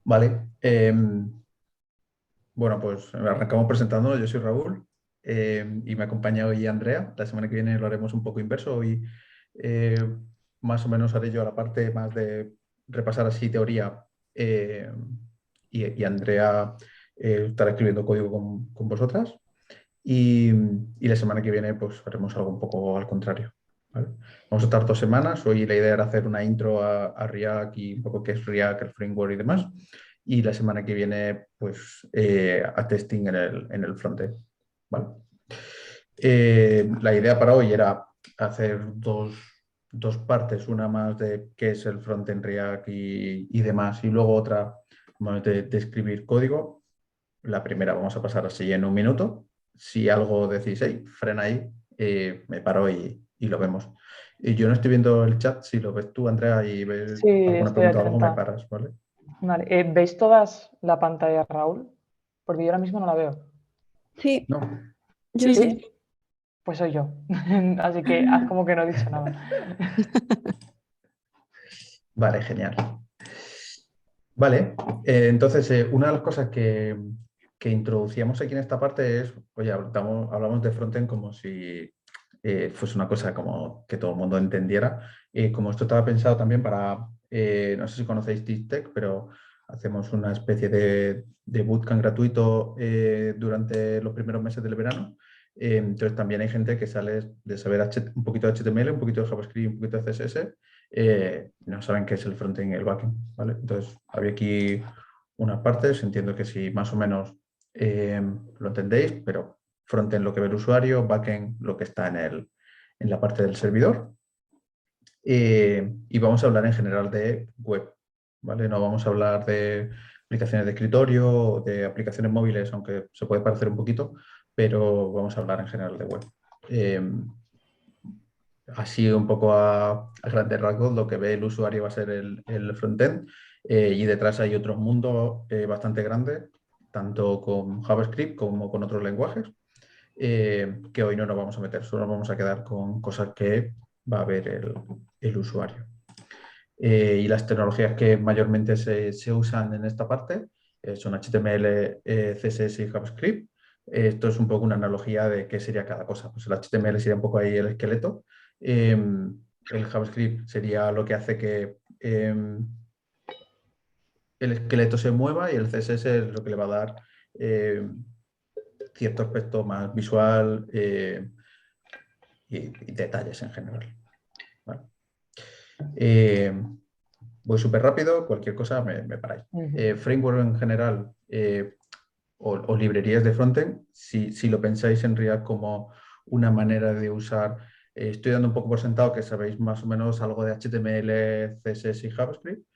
Vale. Bueno, pues arrancamos presentándonos. Yo soy Raúl y me acompaña hoy Andrea. La semana que viene lo haremos un poco inverso. Hoy eh, más o menos haré yo la parte más de repasar así teoría eh, y Andrea estará escribiendo código con vosotras. Y, y la semana que viene pues haremos algo un poco al contrario. ¿Vale? Vamos a estar 2 semanas. Hoy la idea era hacer una intro a React y un poco qué es React, el framework y demás. Y la semana que viene pues a testing en el frontend. ¿Vale? La idea para hoy era hacer dos partes, una más de qué es el frontend React y demás, y luego otra más de escribir código. La primera vamos a pasar así en un minuto. Si algo decís, hey, frena ahí, me paro y lo vemos. Y yo no estoy viendo el chat, si lo ves tú, Andrea, y ves Sí, alguna estoy pregunta o algo, me atenta. paras, ¿vale? Vale, ¿veis todas la pantalla, Raúl? Porque yo ahora mismo no la veo. Sí, No. yo ¿Sí? sí. Pues soy yo. Así que haz como que no he dicho nada. Vale, genial. Vale, entonces una de las cosas que introducíamos aquí en esta parte es, oye, hablamos de frontend como si fuese una cosa como que todo el mundo entendiera. Como esto estaba pensado también para, no sé si conocéis TICTeC, pero hacemos una especie de bootcamp gratuito durante los primeros meses del verano. Entonces también hay gente que sale de saber un poquito de HTML, un poquito de JavaScript, un poquito de CSS, no saben qué es el frontend y el backend, ¿vale? Entonces, había aquí unas partes, entiendo que sí, más o menos lo entendéis, pero frontend lo que ve el usuario, backend lo que está en la parte del servidor. Y vamos a hablar en general de web, ¿vale? No vamos a hablar de aplicaciones de escritorio o de aplicaciones móviles, aunque se puede parecer un poquito, pero vamos a hablar en general de web. Eh, Así un poco a grandes rasgos, lo que ve el usuario va a ser el frontend y detrás hay otro mundo bastante grande, tanto con JavaScript como con otros lenguajes, que hoy no nos vamos a meter, solo nos vamos a quedar con cosas que va a ver el usuario. Y las tecnologías que mayormente se usan en esta parte son HTML, CSS y JavaScript. Esto es un poco una analogía de qué sería cada cosa. Pues el HTML sería un poco ahí el esqueleto. El JavaScript sería lo que hace que el esqueleto se mueva y el CSS es lo que le va a dar em, cierto aspecto más visual y detalles en general. ¿Vale? Eh, Voy súper rápido, cualquier cosa me paráis. Ujú. Framework en general o librerías de frontend, si lo pensáis en React como una manera de usar, estoy dando un poco por sentado que sabéis más o menos algo de HTML, CSS y JavaScript.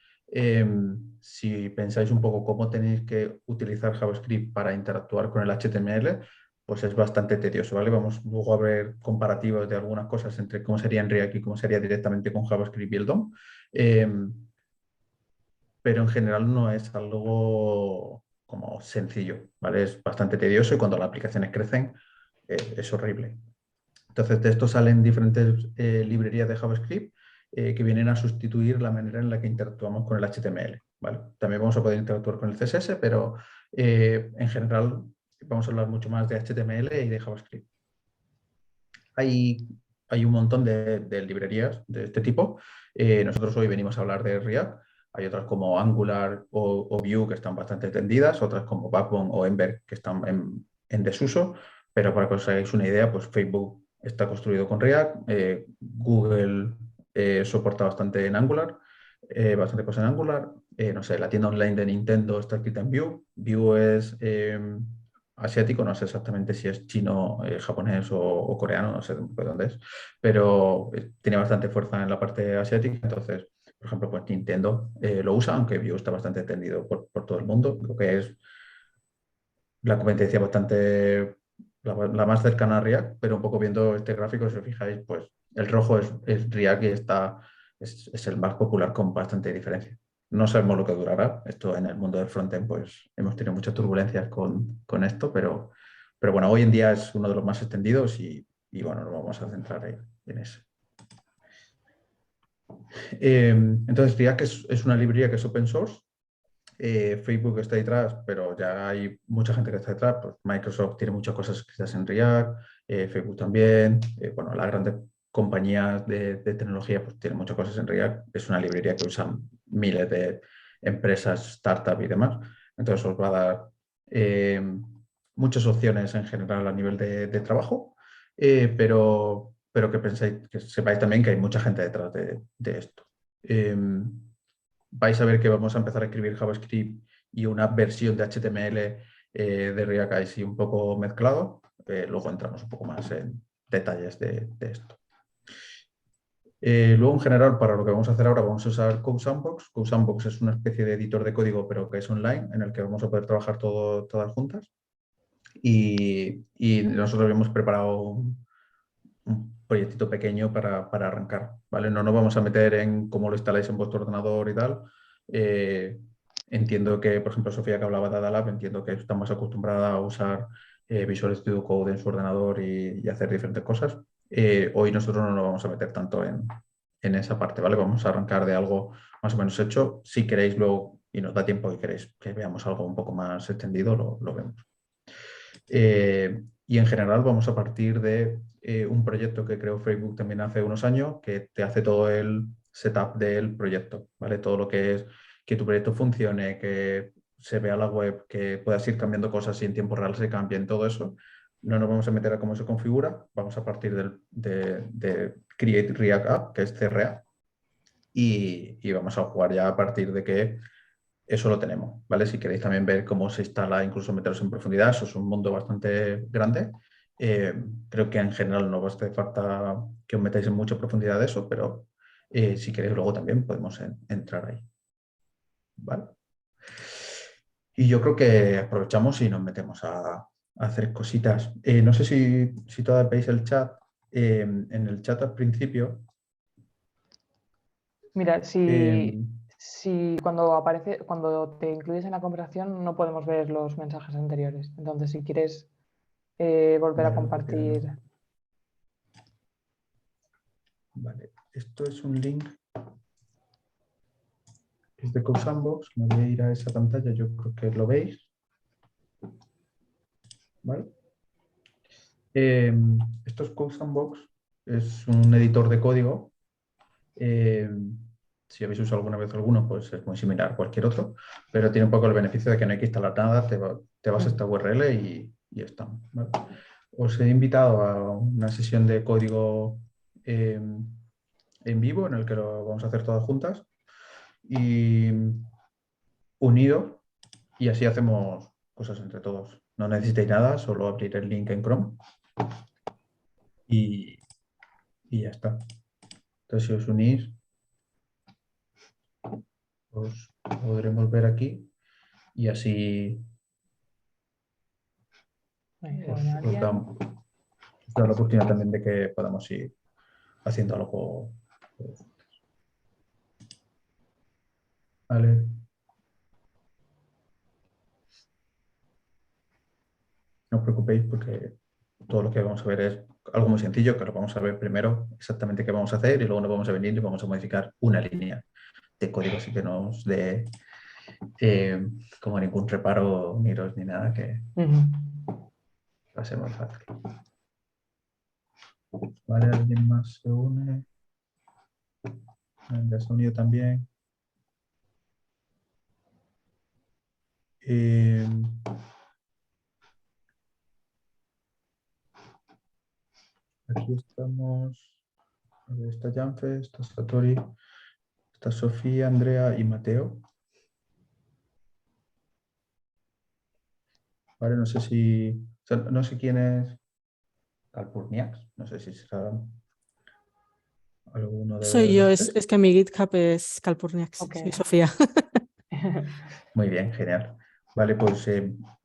Si pensáis un poco cómo tenéis que utilizar JavaScript para interactuar con el HTML, pues es bastante tedioso, ¿vale? Vamos luego a ver comparativos de algunas cosas entre cómo sería en React y cómo sería directamente con JavaScript y el DOM. Pero en general no es algo como sencillo, ¿vale? Es bastante tedioso y cuando las aplicaciones crecen es horrible. Entonces, de esto salen diferentes librerías de JavaScript que vienen a sustituir la manera en la que interactuamos con el HTML, ¿vale? También vamos a poder interactuar con el CSS, pero en general vamos a hablar mucho más de HTML y de JavaScript. Hay, hay un montón de librerías de este tipo. Nosotros hoy venimos a hablar de React. Hay otras como Angular o Vue que están bastante tendidas, otras como Backbone o Ember que están en desuso. Pero para que os hagáis una idea, pues Facebook está construido con React, Google soporta bastante en Angular, bastante cosas en Angular. No sé, la tienda online de Nintendo está escrita en Vue. Vue es asiático, no sé exactamente si es chino, japonés o coreano, no sé de dónde es, pero tiene bastante fuerza en la parte asiática, entonces, por ejemplo, pues Nintendo lo usa, aunque Vue está bastante extendido por todo el mundo, lo que es la competencia bastante, la más cercana a React, pero un poco viendo este gráfico, si os fijáis, pues el rojo es React y es el más popular con bastante diferencia. No sabemos lo que durará. Esto en el mundo del frontend, pues hemos tenido muchas turbulencias con esto, pero bueno, hoy en día es uno de los más extendidos y bueno, nos vamos a centrar en eso. Entonces, React es una librería que es open source Facebook está detrás, pero ya hay mucha gente que está detrás. Pues Microsoft tiene muchas cosas escritas en React, Facebook también. Bueno, las grandes compañías de tecnología pues tienen muchas cosas en React. Es una librería que usan miles de empresas, startups y demás. Entonces os va a dar eh, muchas opciones en general a nivel de trabajo, pero que penséis, que sepáis también que hay mucha gente detrás de esto. Vais a ver que vamos a empezar a escribir JavaScript y una versión de HTML de React así un poco mezclado. Luego entramos un poco más en detalles de esto. Luego, en general, para lo que vamos a hacer ahora, vamos a usar CodeSandbox. CodeSandbox es una especie de editor de código, pero que es online, en el que vamos a poder trabajar todas juntas. Y nosotros hemos preparado un proyectito pequeño para arrancar, ¿vale? No nos vamos a meter en cómo lo instaláis en vuestro ordenador y tal. Eh, Entiendo que, por ejemplo, Sofía, que hablaba de Adalab, entiendo que está más acostumbrada a usar Visual Studio Code en su ordenador y hacer diferentes cosas. Hoy nosotros no nos vamos a meter tanto en esa parte, ¿vale? Vamos a arrancar de algo más o menos hecho. Si queréis luego, y nos da tiempo y queréis que veamos algo un poco más extendido, lo vemos. Y en general vamos a partir de un proyecto que creó Facebook también hace unos años, que te hace todo el setup del proyecto, ¿vale? Todo lo que es que tu proyecto funcione, que se vea la web, que puedas ir cambiando cosas y en tiempo real se cambien, todo eso. No nos vamos a meter a cómo se configura, vamos a partir de Create React App, que es CRA, y vamos a jugar ya a partir de que eso lo tenemos, ¿vale? Si queréis también ver cómo se instala, incluso meteros en profundidad, eso es un mundo bastante grande. Creo que en general no va a hacer falta que os metáis en mucha profundidad de eso, pero si queréis luego también podemos entrar ahí, ¿vale? Y yo creo que aprovechamos y nos metemos a hacer cositas. No sé si todavía veis el chat. En el chat al principio. Mira, eh, si cuando te incluyes en la conversación no podemos ver los mensajes anteriores. Entonces, si quieres volver a vale, porque compartir. vale, esto es un link. Es de CodeSandbox, me voy a ir a esa pantalla, yo creo que lo veis, ¿vale? Esto es CodeSandbox, es un editor de código. eh, si habéis usado alguna vez alguno, pues es muy similar a cualquier otro, pero tiene un poco el beneficio de que no hay que instalar nada, te vas a esta URL y ya está, ¿vale? Os he invitado a una sesión de código en vivo en el que lo vamos a hacer todas juntas y unido. Y así hacemos cosas entre todos. No necesitáis nada, solo abrir el link en Chrome y, y ya está. Entonces, si os unís, os podremos ver aquí y así os da, os da la oportunidad también de que podamos ir haciendo algo. Vale. No os preocupéis porque todo lo que vamos a ver es algo muy sencillo, que lo vamos a ver primero exactamente qué vamos a hacer y luego nos vamos a venir y vamos a modificar una línea de código así que nos dé como ningún reparo, ni iros ni nada, que va a ser muy fácil. Vale, ¿alguien más se une? ¿Ya se ha unido también? Eh, Aquí estamos. A ver, está Janfe, está Satori, está Sofía, Andrea y Mateo. Vale, no sé si. O sea, no sé quién es Calpurniax. No sé si será alguno de Soy yo, los es, tres. es que mi GitHub es Calpurniax, Ok. soy Sofía. Muy bien, genial. Vale, pues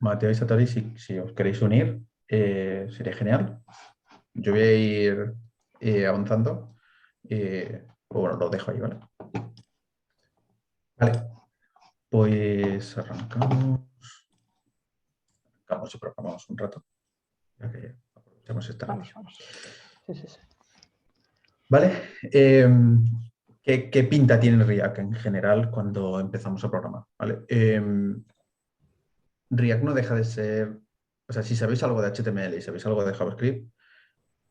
Mateo y Satori, si os queréis unir, sería genial. Yo voy a ir avanzando. Bueno, lo dejo ahí, ¿vale? Vale, pues arrancamos. Arrancamos y programamos un rato. Ya que aprovechamos esta Vamos, luz. vamos. Sí, sí, sí. Vale. ¿Qué pinta tiene React en general cuando empezamos a programar? ¿Vale? React no deja de ser, o sea, si sabéis algo de HTML y sabéis algo de JavaScript,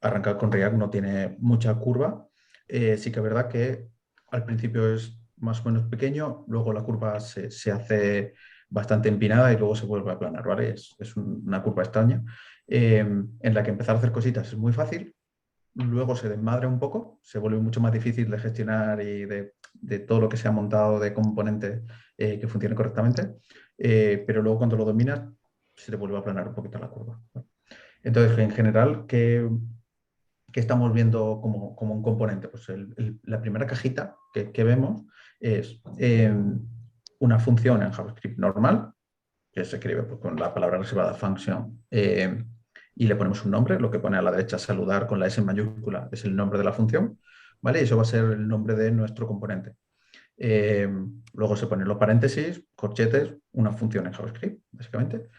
arrancar con React no tiene mucha curva. Sí que es verdad que al principio es más o menos pequeño, luego la curva se hace bastante empinada y luego se vuelve a aplanar, ¿vale? Es una curva extraña en la que empezar a hacer cositas es muy fácil, luego se desmadra un poco, se vuelve mucho más difícil de gestionar y de todo lo que se ha montado de componentes que funcione correctamente, pero luego cuando lo dominas se te vuelve a aplanar un poquito la curva, ¿no? Entonces, en general, ¿qué estamos viendo como un componente? Pues la primera cajita que vemos es una función en JavaScript normal, que se escribe pues, con la palabra reservada function, y le ponemos un nombre, lo que pone a la derecha saludar con la S mayúscula es el nombre de la función, ¿vale? Y eso va a ser el nombre de nuestro componente. Luego se ponen los paréntesis, corchetes, una función en JavaScript, básicamente.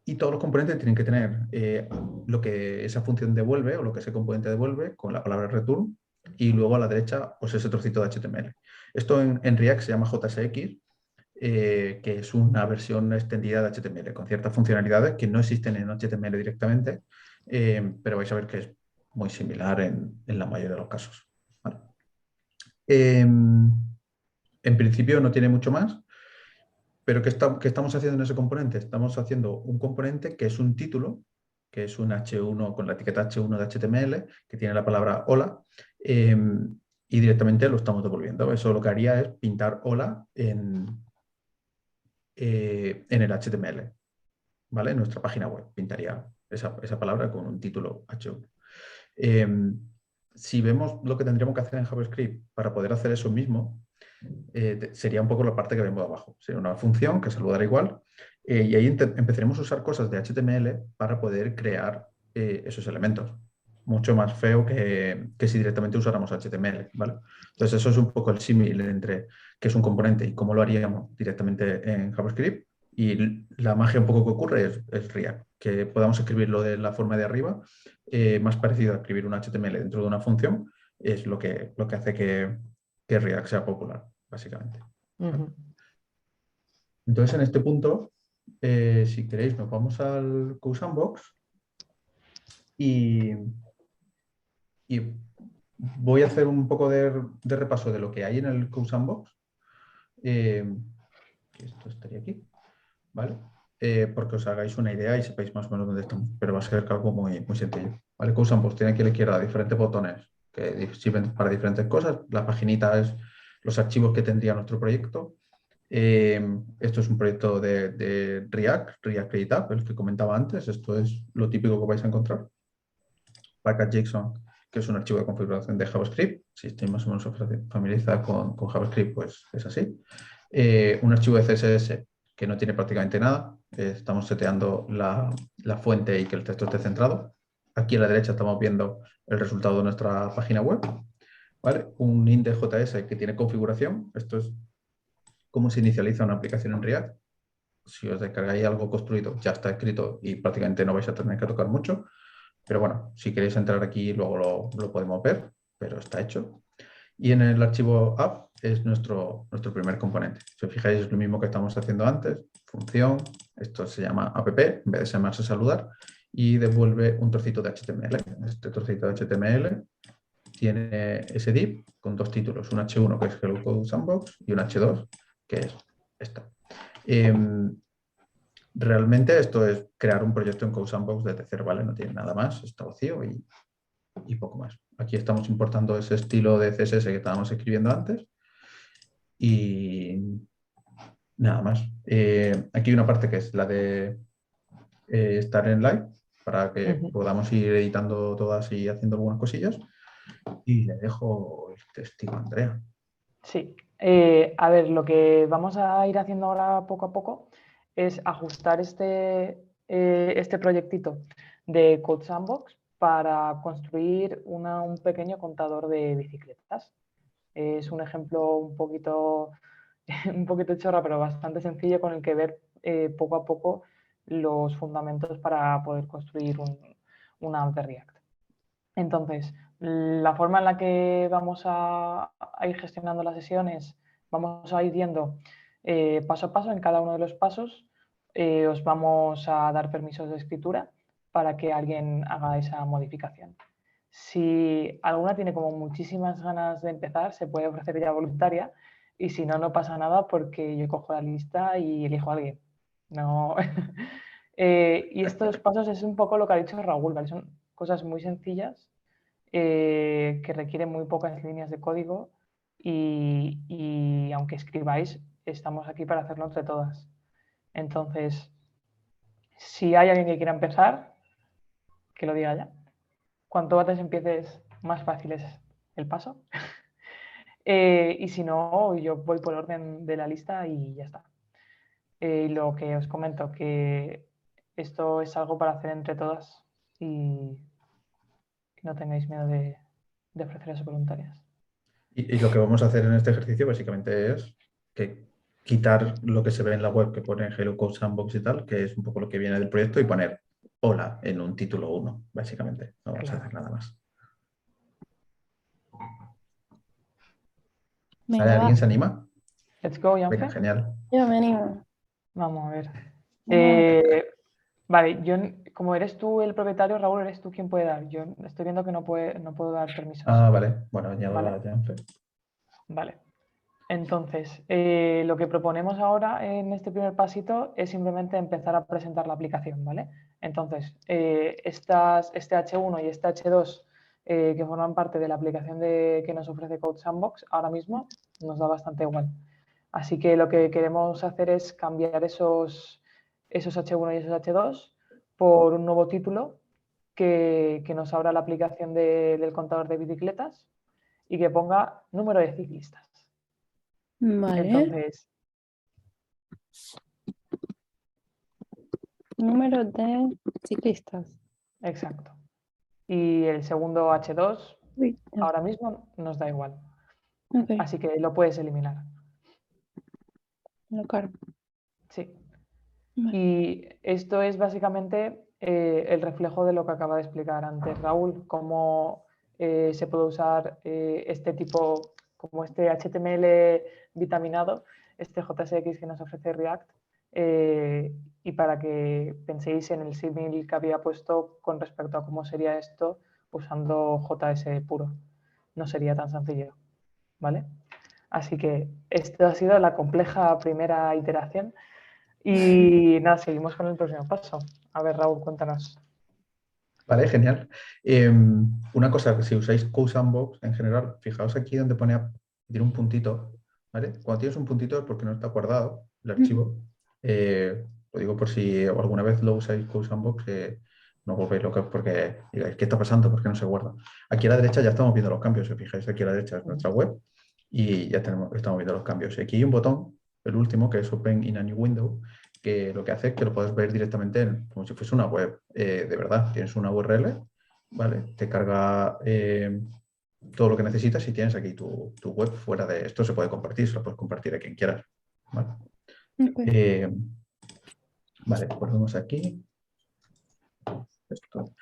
Y todos los componentes tienen que tener lo que esa función devuelve o lo que ese componente devuelve con la palabra return y luego a la derecha pues ese trocito de HTML. Esto en React se llama JSX, que es una versión extendida de HTML con ciertas funcionalidades que no existen en HTML directamente, pero vais a ver que es muy similar en la mayoría de los casos. ¿Vale? En principio no tiene mucho más. Pero ¿qué estamos haciendo en ese componente? Estamos haciendo un componente que es un título, que es un H1 con la etiqueta H1 de HTML, que tiene la palabra hola, y directamente lo estamos devolviendo. Eso lo que haría es pintar hola en el HTML, ¿vale? En nuestra página web pintaría esa palabra con un título H1. Si vemos lo que tendríamos que hacer en JavaScript para poder hacer eso mismo, sería un poco la parte que vemos abajo. Sería una función que saludará igual y ahí empezaremos a usar cosas de HTML para poder crear esos elementos. Mucho más feo que si directamente usáramos HTML, ¿vale? Entonces eso es un poco el símil entre qué es un componente y cómo lo haríamos directamente en JavaScript. Y la magia un poco que ocurre es React, que podamos escribirlo de la forma de arriba, más parecido a escribir un HTML dentro de una función, es lo que hace que React sea popular, básicamente. Ujú. Entonces, en este punto, si queréis, nos vamos al Code Sandbox y, y voy a hacer un poco de repaso de lo que hay en el Code Sandbox. Que esto estaría aquí, ¿vale? Porque os hagáis una idea y sepáis más o menos dónde estamos, pero va a ser algo muy, muy sencillo. ¿Vale? Code Sandbox tiene aquí a la izquierda diferentes botones que sirven para diferentes cosas. La paginita es los archivos que tendría nuestro proyecto. Esto es un proyecto de React Create App, el que comentaba antes. Esto es lo típico que vais a encontrar. Package.json, que es un archivo de configuración de JavaScript. Si estáis más o menos familiarizados con JavaScript, pues es así. Un archivo de CSS que no tiene prácticamente nada. Estamos seteando la fuente y que el texto esté centrado. Aquí a la derecha estamos viendo el resultado de nuestra página web. ¿Vale? Un index.js que tiene configuración. Esto es cómo se inicializa una aplicación en React. Si os descargáis algo construido, ya está escrito y prácticamente no vais a tener que tocar mucho. Pero bueno, si queréis entrar aquí, luego lo podemos ver, pero está hecho. Y en el archivo app es nuestro primer componente. Si os fijáis, es lo mismo que estamos haciendo antes. Función, esto se llama app, en vez de llamarse saludar, y devuelve un trocito de HTML. Este trocito de HTML tiene ese div con dos títulos, un H1 que es Hello Code Sandbox y un H2 que es esta. Realmente esto es crear un proyecto en Code Sandbox desde cero, ¿vale? No tiene nada más, está vacío y poco más. Aquí estamos importando ese estilo de CSS que estábamos escribiendo antes y nada más. Aquí hay una parte que es la de estar en live para que Ujú. podamos ir editando todas y haciendo algunas cosillas. Y le dejo el testigo a Andrea. Sí. A ver, lo que vamos a ir haciendo ahora poco a poco es ajustar este proyectito de Code Sandbox para construir un pequeño contador de bicicletas. Es un ejemplo un poquito chorra, pero bastante sencillo con el que ver poco a poco los fundamentos para poder construir una app de React. Entonces, la forma en la que vamos a ir gestionando las sesiones, vamos a ir viendo paso a paso en cada uno de los pasos. Os vamos a dar permisos de escritura para que alguien haga esa modificación. Si alguna tiene como muchísimas ganas de empezar, se puede ofrecer ya voluntaria, y si no, no pasa nada porque yo cojo la lista y elijo a alguien. No. Y estos pasos es un poco lo que ha dicho Raúl, ¿vale? Son cosas muy sencillas que requieren muy pocas líneas de código y aunque escribáis, estamos aquí para hacerlo entre todas. Entonces, si hay alguien que quiera empezar, que lo diga ya. Cuanto antes empieces, más fácil es el paso. Y si no, yo voy por orden de la lista y ya está. Y lo que os comento, que esto es algo para hacer entre todas y que no tengáis miedo de ofrecer a sus voluntarias. Y lo que vamos a hacer en este ejercicio básicamente es que quitar lo que se ve en la web que pone Hello Code Sandbox y tal, que es un poco lo que viene del proyecto, y poner hola en un título 1, básicamente. No vamos a hacer nada más. ¿Vale? Venga, ¿Alguien va. se anima? Let's go, Venga, Janfe. genial. Yo me animo. Vamos a ver. Vamos. Vale, yo, como eres tú el propietario, Raúl, eres tú quien puede dar. Yo estoy viendo que no puedo dar permisos. Ah, vale. Bueno, añado Vale. a Janfe. Vale. Entonces, lo que proponemos ahora en este primer pasito es simplemente empezar a presentar la aplicación, ¿vale? Entonces, este H1 y este H2 que forman parte de la aplicación que nos ofrece Code Sandbox, ahora mismo nos da bastante igual. Así que lo que queremos hacer es cambiar esos H1 y esos H2 por un nuevo título que nos abra la aplicación del contador de bicicletas y que ponga número de ciclistas. Vale. Entonces, Número de ciclistas. exacto. Y el segundo H2 Uy, no. ahora mismo nos da igual. Ok, Así que lo puedes eliminar. lo cargo. Sí. Vale. Y esto es básicamente el reflejo de lo que acaba de explicar antes Raúl, cómo se puede usar este tipo, como este HTML vitaminado, este JSX que nos ofrece React, y para que penséis en el símil que había puesto con respecto a cómo sería esto usando JS puro. No sería tan sencillo, ¿vale? Así que esto ha sido la compleja primera iteración. Y nada, seguimos con el próximo paso. A ver, Raúl, cuéntanos. Vale, genial. Una cosa, que si usáis Code Sandbox en general, fijaos aquí donde tiene un puntito, ¿vale? Cuando tienes un puntito es porque no está guardado el archivo. Lo digo por si alguna vez lo usáis Code Sandbox, no os volvéis locos porque digáis, ¿qué está pasando? ¿Por qué no se guarda? Aquí a la derecha ya estamos viendo los cambios. Si os fijáis, aquí a la derecha es nuestra web y ya estamos viendo los cambios. Y aquí hay un botón, el último, que es Open in a New Window, que lo que hace es que lo puedes ver directamente como si fuese una web de verdad. Tienes una URL, ¿vale? Te carga todo lo que necesitas y tienes aquí tu web fuera de esto. Se puede compartir, se lo puedes compartir a quien quieras. Vale, Okay. Vale, volvemos aquí. Esto.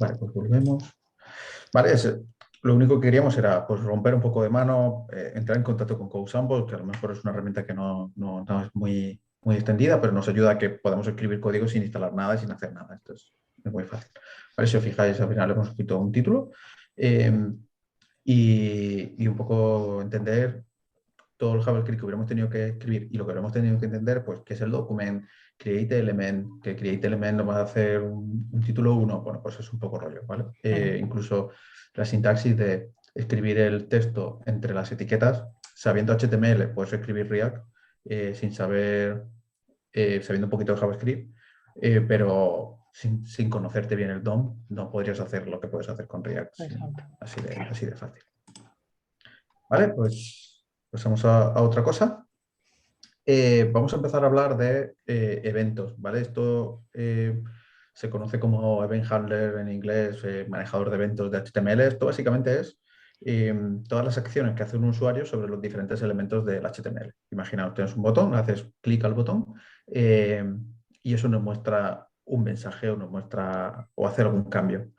Vale, pues volvemos. Vale, lo único que queríamos era pues, romper un poco de mano, entrar en contacto con Code Sandbox, que a lo mejor es una herramienta que no es muy extendida, pero nos ayuda a que podamos escribir código sin instalar nada y sin hacer nada. Esto es muy fácil. Vale, si os fijáis, al final hemos escrito un título y un poco entender todo el JavaScript que hubiéramos tenido que escribir y lo que hubiéramos tenido que entender, pues, qué es el document, create element, que create element nos va a hacer un título 1, bueno, pues es un poco rollo, ¿vale? Incluso la sintaxis de escribir el texto entre las etiquetas, sabiendo HTML, puedes escribir React sin saber, sabiendo un poquito de JavaScript, pero sin conocerte bien el DOM, no podrías hacer lo que puedes hacer con React, así de fácil. Vale, pues pasamos a otra cosa. Vamos a empezar a hablar de eventos, ¿vale? Esto se conoce como Event Handler en inglés, manejador de eventos de HTML. Esto básicamente es todas las acciones que hace un usuario sobre los diferentes elementos del HTML. Imaginaos, tienes un botón, haces clic al botón y eso nos muestra un mensaje o nos muestra o hace algún cambio.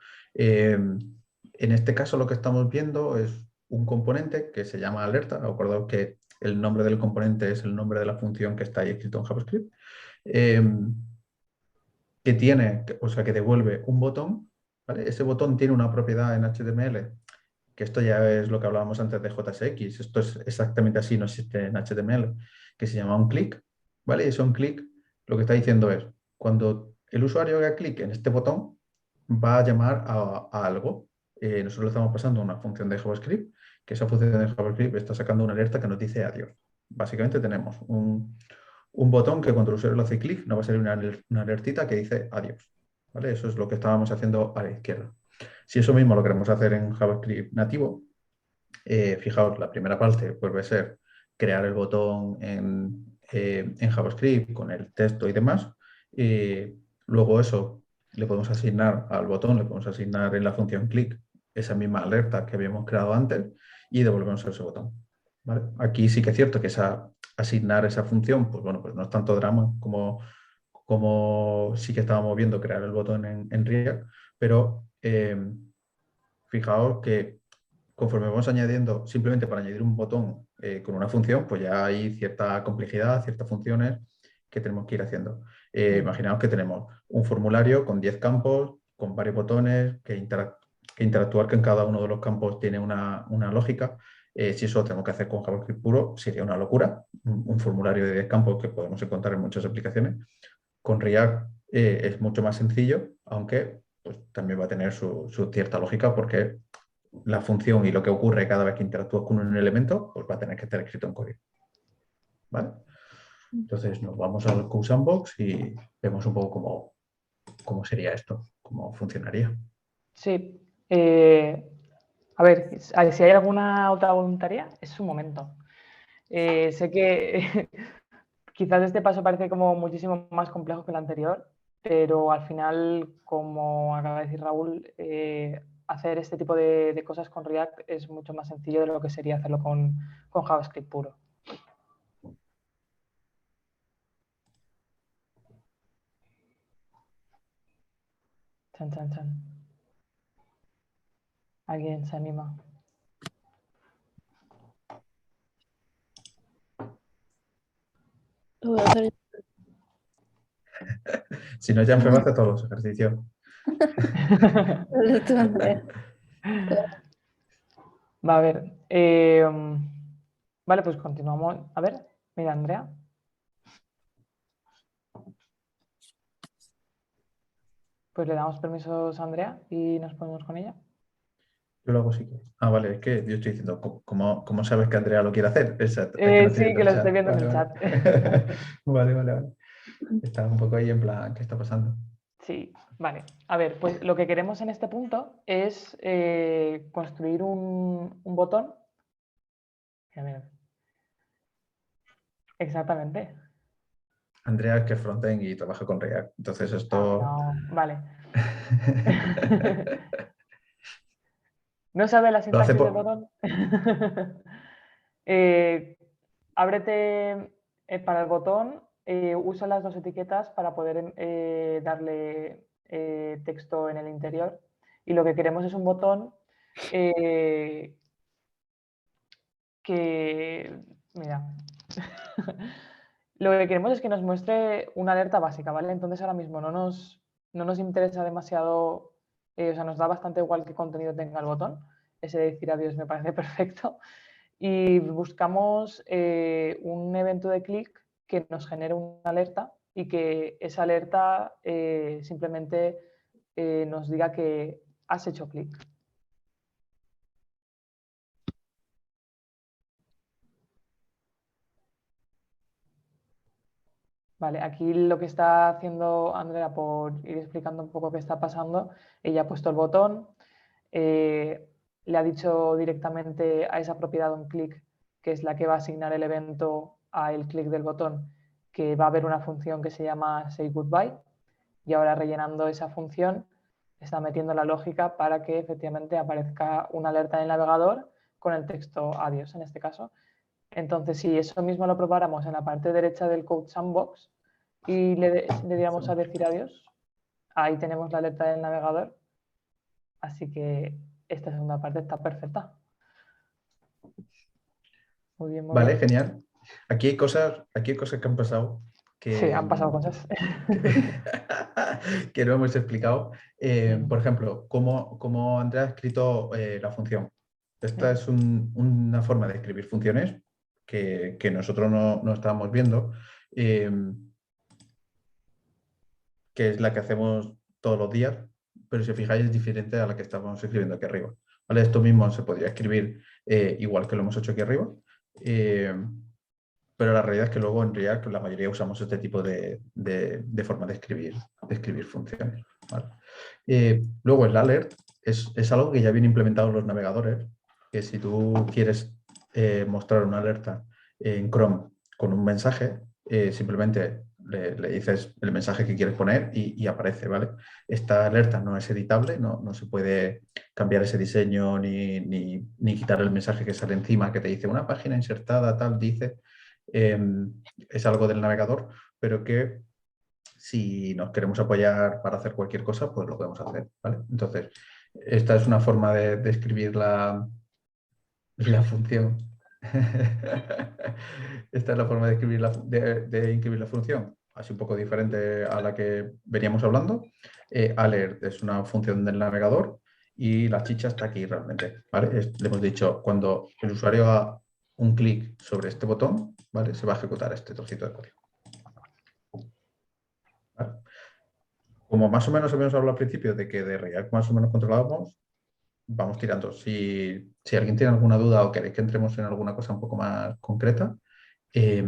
En este caso lo que estamos viendo es un componente que se llama alerta. Acordaos que el nombre del componente es el nombre de la función que está ahí escrito en JavaScript. Que tiene, o sea, que devuelve un botón, ¿vale? Ese botón tiene una propiedad en HTML, que esto ya es lo que hablábamos antes de JSX, esto es exactamente así, no existe en HTML, que se llama onClick, ¿vale? Y ese onClick lo que está diciendo es, cuando el usuario haga clic en este botón, va a llamar a algo. Nosotros le estamos pasando una función de JavaScript, que esa función de JavaScript está sacando una alerta que nos dice adiós. Básicamente tenemos un botón que cuando el usuario lo hace clic no va a salir una alertita que dice adiós. ¿Vale? Eso es lo que estábamos haciendo a la izquierda. Si eso mismo lo queremos hacer en JavaScript nativo, fijaos, la primera parte vuelve a ser crear el botón en JavaScript con el texto y demás. Luego eso le podemos asignar al botón, le podemos asignar en la función click esa misma alerta que habíamos creado antes y devolvemos ese botón. ¿Vale? Aquí sí que es cierto que asignar esa función, pues bueno, pues no es tanto drama como sí que estábamos viendo crear el botón en React, pero fijaos que conforme vamos añadiendo, simplemente para añadir un botón con una función, pues ya hay cierta complejidad, ciertas funciones que tenemos que ir haciendo. Imaginaos que tenemos un formulario con 10 campos, con varios botones, que interactuar con cada uno de los campos tiene una lógica. Si eso lo tenemos que hacer con JavaScript puro, sería una locura. Un formulario de 10 campos que podemos encontrar en muchas aplicaciones. Con React es mucho más sencillo, aunque pues, también va a tener su cierta lógica porque la función y lo que ocurre cada vez que interactúas con un elemento, pues va a tener que estar escrito en código. ¿Vale? Entonces nos vamos al Code Sandbox y vemos un poco cómo sería esto, cómo funcionaría. Sí. A ver, si hay alguna otra voluntaria, es su momento. Sé que quizás este paso parece como muchísimo más complejo que el anterior, pero al final, como acaba de decir Raúl, hacer este tipo de cosas con React es mucho más sencillo de lo que sería hacerlo con JavaScript puro. Chan, chan, chan. ¿Alguien se anima? Lo voy a hacer. Si no, ya me hace todos los ejercicios. Tú, Andrea. Va a ver. Vale, pues continuamos. A ver, mira, Andrea. Pues le damos permisos a Andrea y nos ponemos con ella. Yo lo hago sí que. Ah, vale, es que yo estoy diciendo, ¿cómo sabes que Andrea lo quiere hacer? Exacto, es que no estoy Sí, viendo que el lo chat. estoy viendo en Vale, el vale. chat. Vale. Estaba un poco ahí en plan, ¿qué está pasando? Sí, vale. A ver, pues lo que queremos en este punto es construir un botón. Mira. Exactamente. Andrea es que es frontend y trabaja con React. Entonces esto... No, vale. ¿No sabe la Lo hace sintaxis del por... botón? Ábrete para el botón, usa las dos etiquetas para poder darle texto en el interior. Y lo que queremos es un botón que, mira, lo que queremos es que nos muestre una alerta básica, ¿vale? Entonces ahora mismo no nos interesa demasiado, o sea, nos da bastante igual qué contenido tenga el botón. Ese de decir adiós me parece perfecto. Y buscamos un evento de clic que nos genere una alerta y que esa alerta simplemente nos diga que has hecho clic. Vale, aquí lo que está haciendo Andrea, por ir explicando un poco qué está pasando, ella ha puesto el botón, le ha dicho directamente a esa propiedad un clic, que es la que va a asignar el evento al clic del botón, que va a haber una función que se llama say goodbye, y ahora rellenando esa función está metiendo la lógica para que efectivamente aparezca una alerta en el navegador con el texto adiós en este caso. Entonces, si eso mismo lo probáramos en la parte derecha del Code Sandbox y le diéramos a decir adiós, ahí tenemos la alerta del navegador. Así que esta segunda parte está perfecta. Muy bien, muy Vale, bien. genial. Aquí hay cosas que han pasado Sí, que, han pasado cosas. que no hemos explicado. Por Ujú, ejemplo, cómo Andrea ha escrito la función. Esta ujú, es una forma de escribir funciones que nosotros no estábamos viendo, eh, que es la que hacemos todos los días, pero si os fijáis es diferente a la que estábamos escribiendo aquí arriba. ¿Vale? Esto mismo se podría escribir igual que lo hemos hecho aquí arriba, eh, pero la realidad es que luego en React la mayoría usamos este tipo de forma de escribir funciones. ¿Vale? Luego el alert es algo que ya viene implementado en los navegadores, que si tú quieres mostrar una alerta en Chrome con un mensaje, simplemente le dices el mensaje que quieres poner y aparece, ¿vale? Esta alerta no es editable, no se puede cambiar ese diseño ni quitar el mensaje que sale encima que te dice una página insertada, tal, dice. Es algo del navegador, pero que si nos queremos apoyar para hacer cualquier cosa, pues lo podemos hacer, ¿vale? Entonces, esta es una forma de escribir la función. Esta es la forma de escribir de inscribir la función, así un poco diferente a la que veníamos hablando. Alert es una función del navegador y la chicha está aquí realmente, ¿vale? Le hemos dicho, cuando el usuario haga un clic sobre este botón, ¿vale? Se va a ejecutar este trocito de código. ¿Vale? Como más o menos habíamos hablado al principio de que de React más o menos controlábamos, vamos tirando. Si alguien tiene alguna duda o queréis que entremos en alguna cosa un poco más concreta, eh,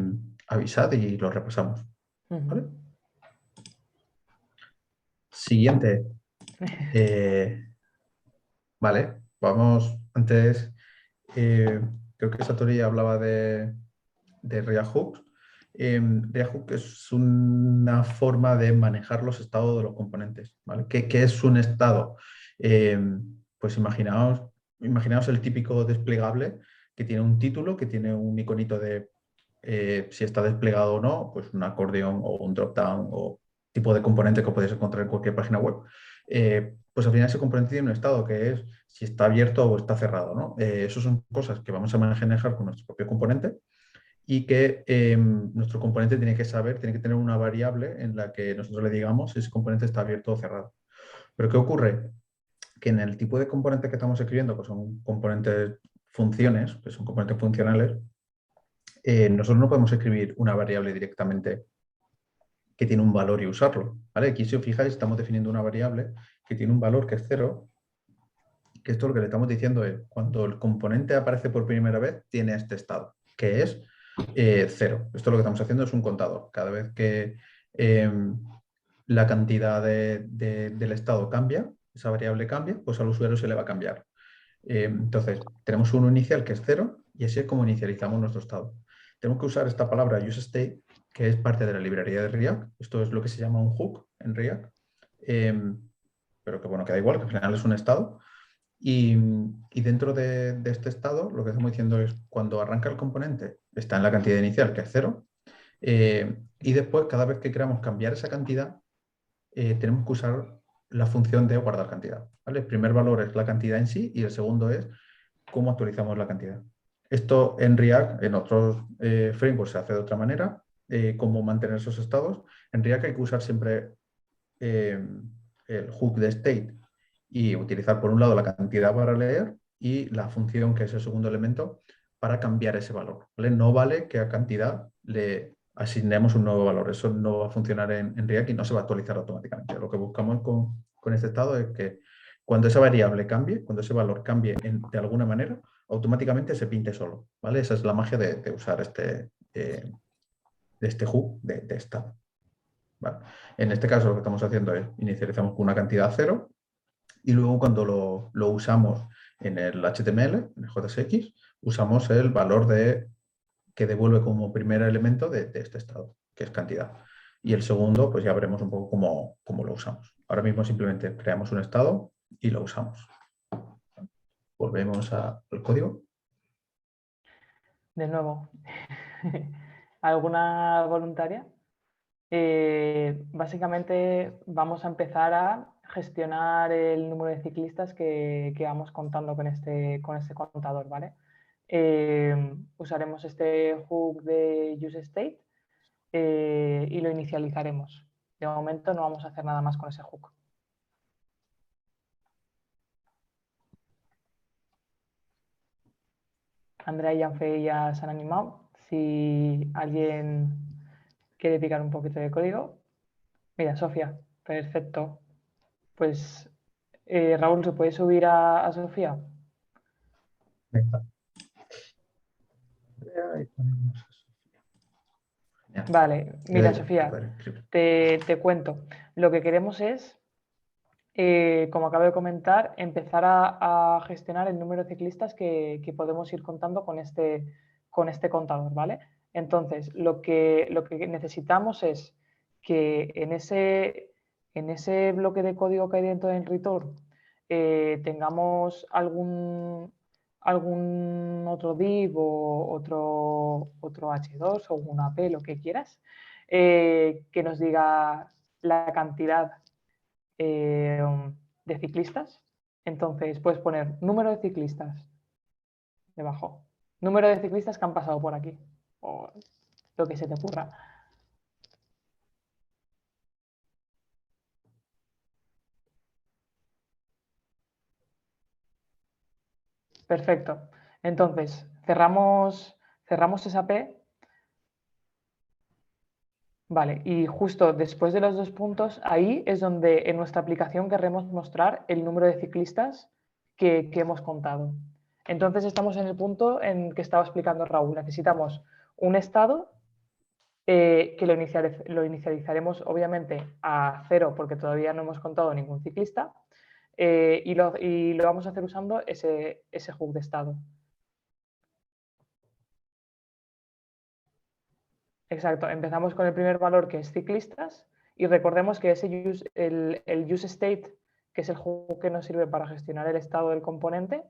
avisad y lo repasamos. ¿Vale? ujú. Siguiente. Eh, vale, vamos. Antes, eh, creo que Satori hablaba de React Hooks. React Hook es una forma de manejar los estados de los componentes. ¿Vale? ¿Qué es un estado? Eh, pues imaginaos el típico desplegable que tiene un título, que tiene un iconito de si está desplegado o no, pues un acordeón o un dropdown o tipo de componente que podéis encontrar en cualquier página web. Pues al final ese componente tiene un estado que es si está abierto o está cerrado, ¿no? Eso son cosas que vamos a manejar con nuestro propio componente y que nuestro componente tiene que saber, tiene que tener una variable en la que nosotros le digamos si ese componente está abierto o cerrado. Pero ¿qué ocurre? Que en el tipo de componente que estamos escribiendo, que son componentes funciones, que son componentes funcionales, nosotros no podemos escribir una variable directamente que tiene un valor y usarlo. ¿Vale? Aquí si os fijáis estamos definiendo una variable que tiene un valor que es 0, que esto lo que le estamos diciendo es cuando el componente aparece por primera vez tiene este estado, que es 0. Esto lo que estamos haciendo es un contador. Cada vez que la cantidad del estado cambia, esa variable cambia, pues al usuario se le va a cambiar. Entonces, tenemos uno inicial que es 0 y así es como inicializamos nuestro estado. Tenemos que usar esta palabra useState, que es parte de la librería de React. Esto es lo que se llama un hook en React, pero que bueno, que da igual, que al final es un estado. Y dentro de este estado, lo que estamos diciendo es cuando arranca el componente, está en la cantidad inicial, que es 0, y después, cada vez que queramos cambiar esa cantidad, tenemos que usar la función de guardar cantidad. ¿Vale? El primer valor es la cantidad en sí y el segundo es cómo actualizamos la cantidad. Esto en React, en otros frameworks se hace de otra manera, cómo mantener esos estados. En React hay que usar siempre el hook de state y utilizar por un lado la cantidad para leer y la función, que es el segundo elemento, para cambiar ese valor. ¿Vale? No vale que a cantidad le asignemos un nuevo valor. Eso no va a funcionar en React y no se va a actualizar automáticamente. Lo que buscamos con este estado es que cuando esa variable cambie, cuando ese valor cambie de alguna manera, automáticamente se pinte solo. ¿Vale? Esa es la magia de usar de este hook de estado. ¿Vale? En este caso lo que estamos haciendo es inicializamos con una cantidad 0 y luego cuando lo usamos en el HTML, en el JSX, usamos el valor que devuelve como primer elemento de este estado, que es cantidad. Y el segundo, pues ya veremos un poco cómo lo usamos. Ahora mismo simplemente creamos un estado y lo usamos. Volvemos al código. De nuevo. ¿Alguna voluntaria? básicamente vamos a empezar a gestionar el número de ciclistas que vamos contando con este contador, ¿vale? Usaremos este hook de useState y lo inicializaremos. De momento no vamos a hacer nada más con ese hook. Andrea y Janfe ya se han animado. Si alguien quiere picar un poquito de código. Mira, Sofía, perfecto. Pues Raúl, ¿se puede subir a Sofía? Venga. Ahí ponemos a Sofía. Genial. Vale, mira, Sofía, JavaScript. te cuento. Lo que queremos es, como acabo de comentar, empezar a gestionar el número de ciclistas que podemos ir contando con este contador, ¿vale? Entonces, lo que necesitamos es que en ese bloque de código que hay dentro del return tengamos algún otro div o otro H2 o una AP, lo que quieras, que nos diga la cantidad de ciclistas. Entonces puedes poner número de ciclistas debajo, número de ciclistas que han pasado por aquí o lo que se te ocurra. Perfecto. Entonces cerramos esa AP. Vale, y justo después de los 2 puntos, ahí es donde en nuestra aplicación querremos mostrar el número de ciclistas que hemos contado. Entonces estamos en el punto en que estaba explicando Raúl. Necesitamos un estado que lo inicializaremos obviamente a 0 porque todavía no hemos contado ningún ciclista y lo vamos a hacer usando ese hook de estado. Exacto, empezamos con el primer valor que es ciclistas y recordemos que el useState, que es el hook que nos sirve para gestionar el estado del componente,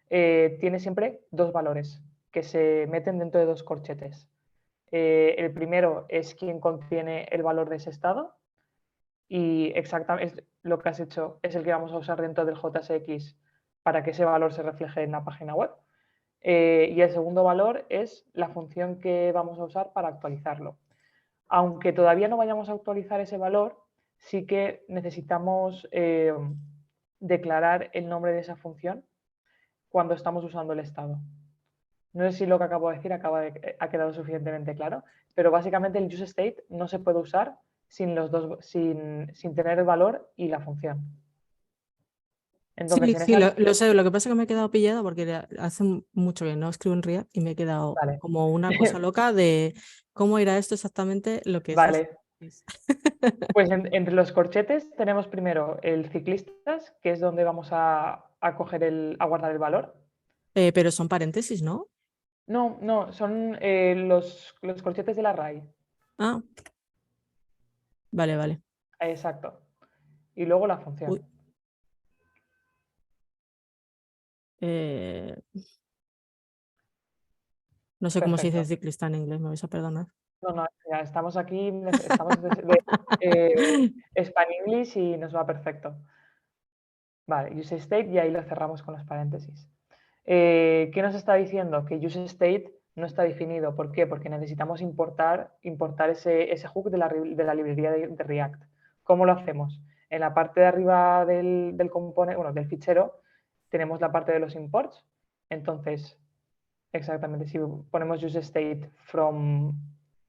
tiene siempre 2 valores que se meten dentro de 2 corchetes. El primero es quien contiene el valor de ese estado y exactamente lo que has hecho es el que vamos a usar dentro del JSX para que ese valor se refleje en la página web. Y el segundo valor es la función que vamos a usar para actualizarlo. Aunque todavía no vayamos a actualizar ese valor, sí que necesitamos declarar el nombre de esa función cuando estamos usando el estado. No sé si lo que acabo de decir ha quedado suficientemente claro, pero básicamente el useState no se puede usar sin tener el valor y la función. Entonces, Sí, lo sé. Lo que pasa es que me he quedado pillada porque hace mucho que no escribo en React y me he quedado Vale. como una cosa loca de cómo era esto exactamente lo que Vale. Pues entre los corchetes tenemos primero el ciclistas, que es donde vamos a guardar el valor. Pero son paréntesis, ¿no? No, son los corchetes del array. Ah, vale. Exacto. Y luego la función. Uy. No sé cómo se dice Perfecto. ciclista en inglés, me vais a perdonar. No, ya estamos aquí, estamos Span English y nos va perfecto. Vale, useState y ahí lo cerramos con los paréntesis. ¿Qué nos está diciendo? Que useState no está definido. ¿Por qué? Porque necesitamos importar ese hook de la librería de React. ¿Cómo lo hacemos? En la parte de arriba del componente, bueno, del fichero, tenemos la parte de los imports. Entonces, exactamente, si ponemos useState from...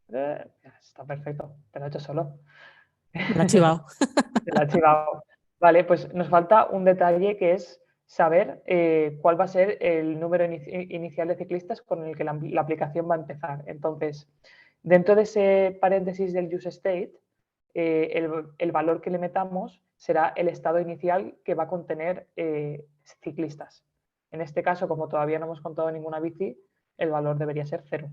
está perfecto, te lo he hecho solo. Me lo he archivado. Te lo he archivado. Vale, pues nos falta un detalle que es saber cuál va a ser el número inicial de ciclistas con el que la aplicación va a empezar. Entonces, dentro de ese paréntesis del useState, el valor que le metamos será el estado inicial que va a contener ciclistas. En este caso, como todavía no hemos contado ninguna bici, el valor debería ser 0.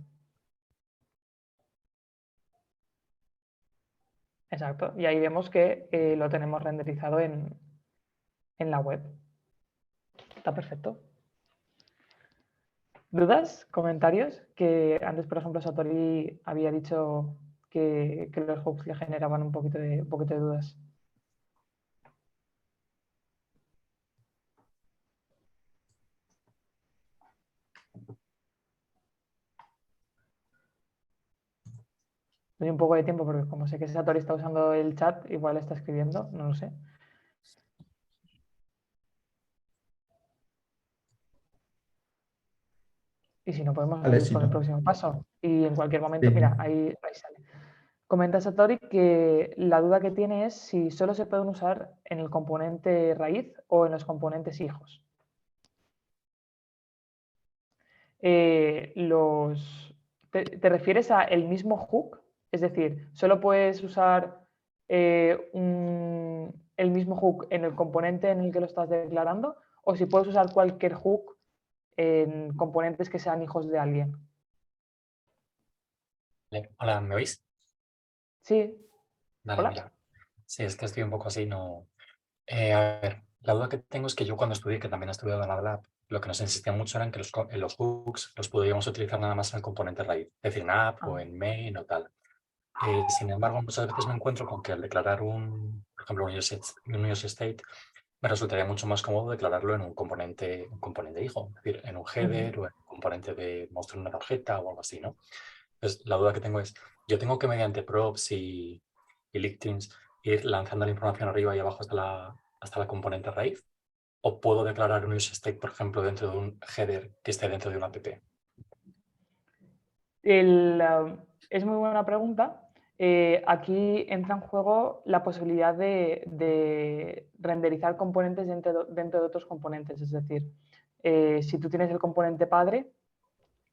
Exacto. Y ahí vemos que lo tenemos renderizado en la web. Está perfecto. ¿Dudas? ¿Comentarios? Que antes, por ejemplo, Satori había dicho que los hooks le generaban un poquito de dudas. Doy un poco de tiempo porque como sé que Satori está usando el chat, igual está escribiendo, no lo sé. Y si no, podemos Vale, seguir si con el no. próximo paso. Y en cualquier momento, Sí. mira, ahí sale. Comenta Satori que la duda que tiene es si solo se pueden usar en el componente raíz o en los componentes hijos. ¿Te refieres a el mismo hook? Es decir, ¿solo puedes usar el mismo hook en el componente en el que lo estás declarando? ¿O si puedes usar cualquier hook en componentes que sean hijos de alguien? Hola, ¿me oís? Sí. Vale, Hola. mira. Sí, es que estoy un poco así, no. A ver, la duda que tengo es que yo cuando estudié, que también he estudiado en la lab, lo que nos insistía mucho era en que los hooks los podíamos utilizar nada más en el componente raíz, es decir, en app o en main o tal. Sin embargo, muchas veces me encuentro con que al declarar por ejemplo, un use state, me resultaría mucho más cómodo declararlo en un componente hijo, es decir, en un header o en un componente de mostrar una tarjeta o algo así, ¿no? Entonces, la duda que tengo es, yo tengo que mediante props y lickteams ir lanzando la información arriba y abajo hasta la componente raíz, o puedo declarar un use state, por ejemplo, dentro de un header que esté dentro de una app. Es muy buena pregunta. Aquí entra en juego la posibilidad de renderizar componentes dentro de otros componentes. Es decir, si tú tienes el componente padre,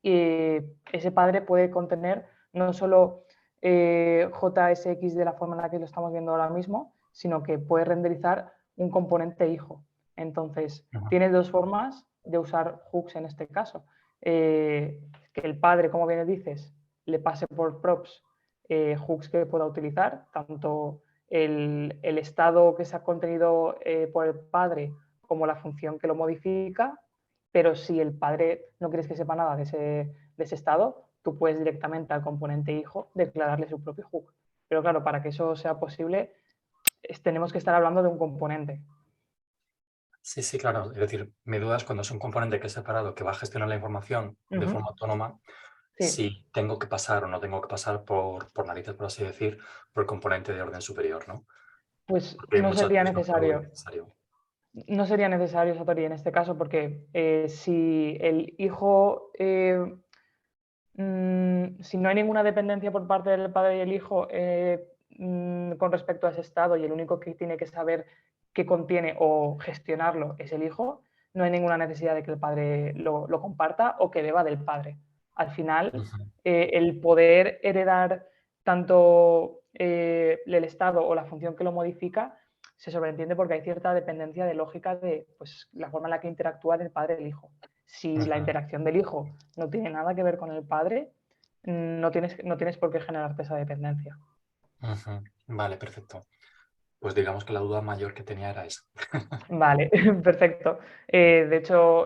ese padre puede contener no solo JSX de la forma en la que lo estamos viendo ahora mismo, sino que puede renderizar un componente hijo. Entonces, tienes dos formas de usar hooks en este caso. Que el padre, como bien dices, le pase por props hooks que pueda utilizar, tanto el estado que se ha contenido por el padre como la función que lo modifica, pero si el padre no quieres que sepa nada de ese estado, tú puedes directamente al componente hijo declararle su propio hook. Pero claro, para que eso sea posible, tenemos que estar hablando de un componente. Sí, sí, claro. Es decir, mi duda es cuando es un componente que es separado, que va a gestionar la información de forma autónoma, Sí. si tengo que pasar o no tengo que pasar por narices, por así decir, por el componente de orden superior, ¿no? Pues Porque no muchas sería veces no creo que es necesario. necesario. No sería necesario, Satori, en este caso, porque si el hijo, si no hay ninguna dependencia por parte del padre y el hijo con respecto a ese estado y el único que tiene que saber qué contiene o gestionarlo es el hijo, no hay ninguna necesidad de que el padre lo comparta o que beba del padre. Al final, el poder heredar tanto el estado o la función que lo modifica se sobreentiende porque hay cierta dependencia de lógica de pues, la forma en la que interactúa el padre y el hijo. Si la interacción del hijo no tiene nada que ver con el padre, no tienes por qué generarte esa dependencia. Vale, perfecto. Pues digamos que la duda mayor que tenía era esa. Vale, perfecto. De hecho,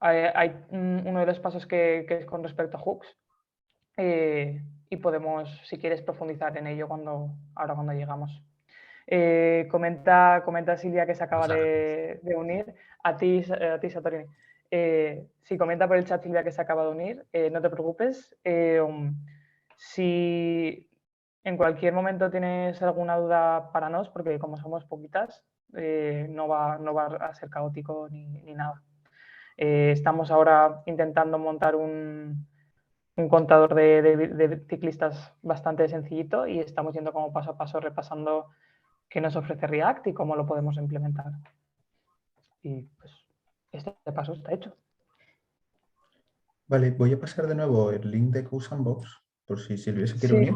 hay uno de los pasos que es con respecto a hooks y podemos, si quieres, profundizar en ello ahora cuando llegamos. Comenta Silvia que se acaba de unir. A ti Satorini. Sí, comenta por el chat Silvia que se acaba de unir. No te preocupes. Si en cualquier momento tienes alguna duda para nos, porque como somos poquitas, no va a ser caótico ni nada. Estamos ahora intentando montar un contador de ciclistas bastante sencillito y estamos yendo como paso a paso repasando qué nos ofrece React y cómo lo podemos implementar. Y pues este paso está hecho. Vale, voy a pasar de nuevo el link de Codesandbox por si Silvia se quiere Sí, unir.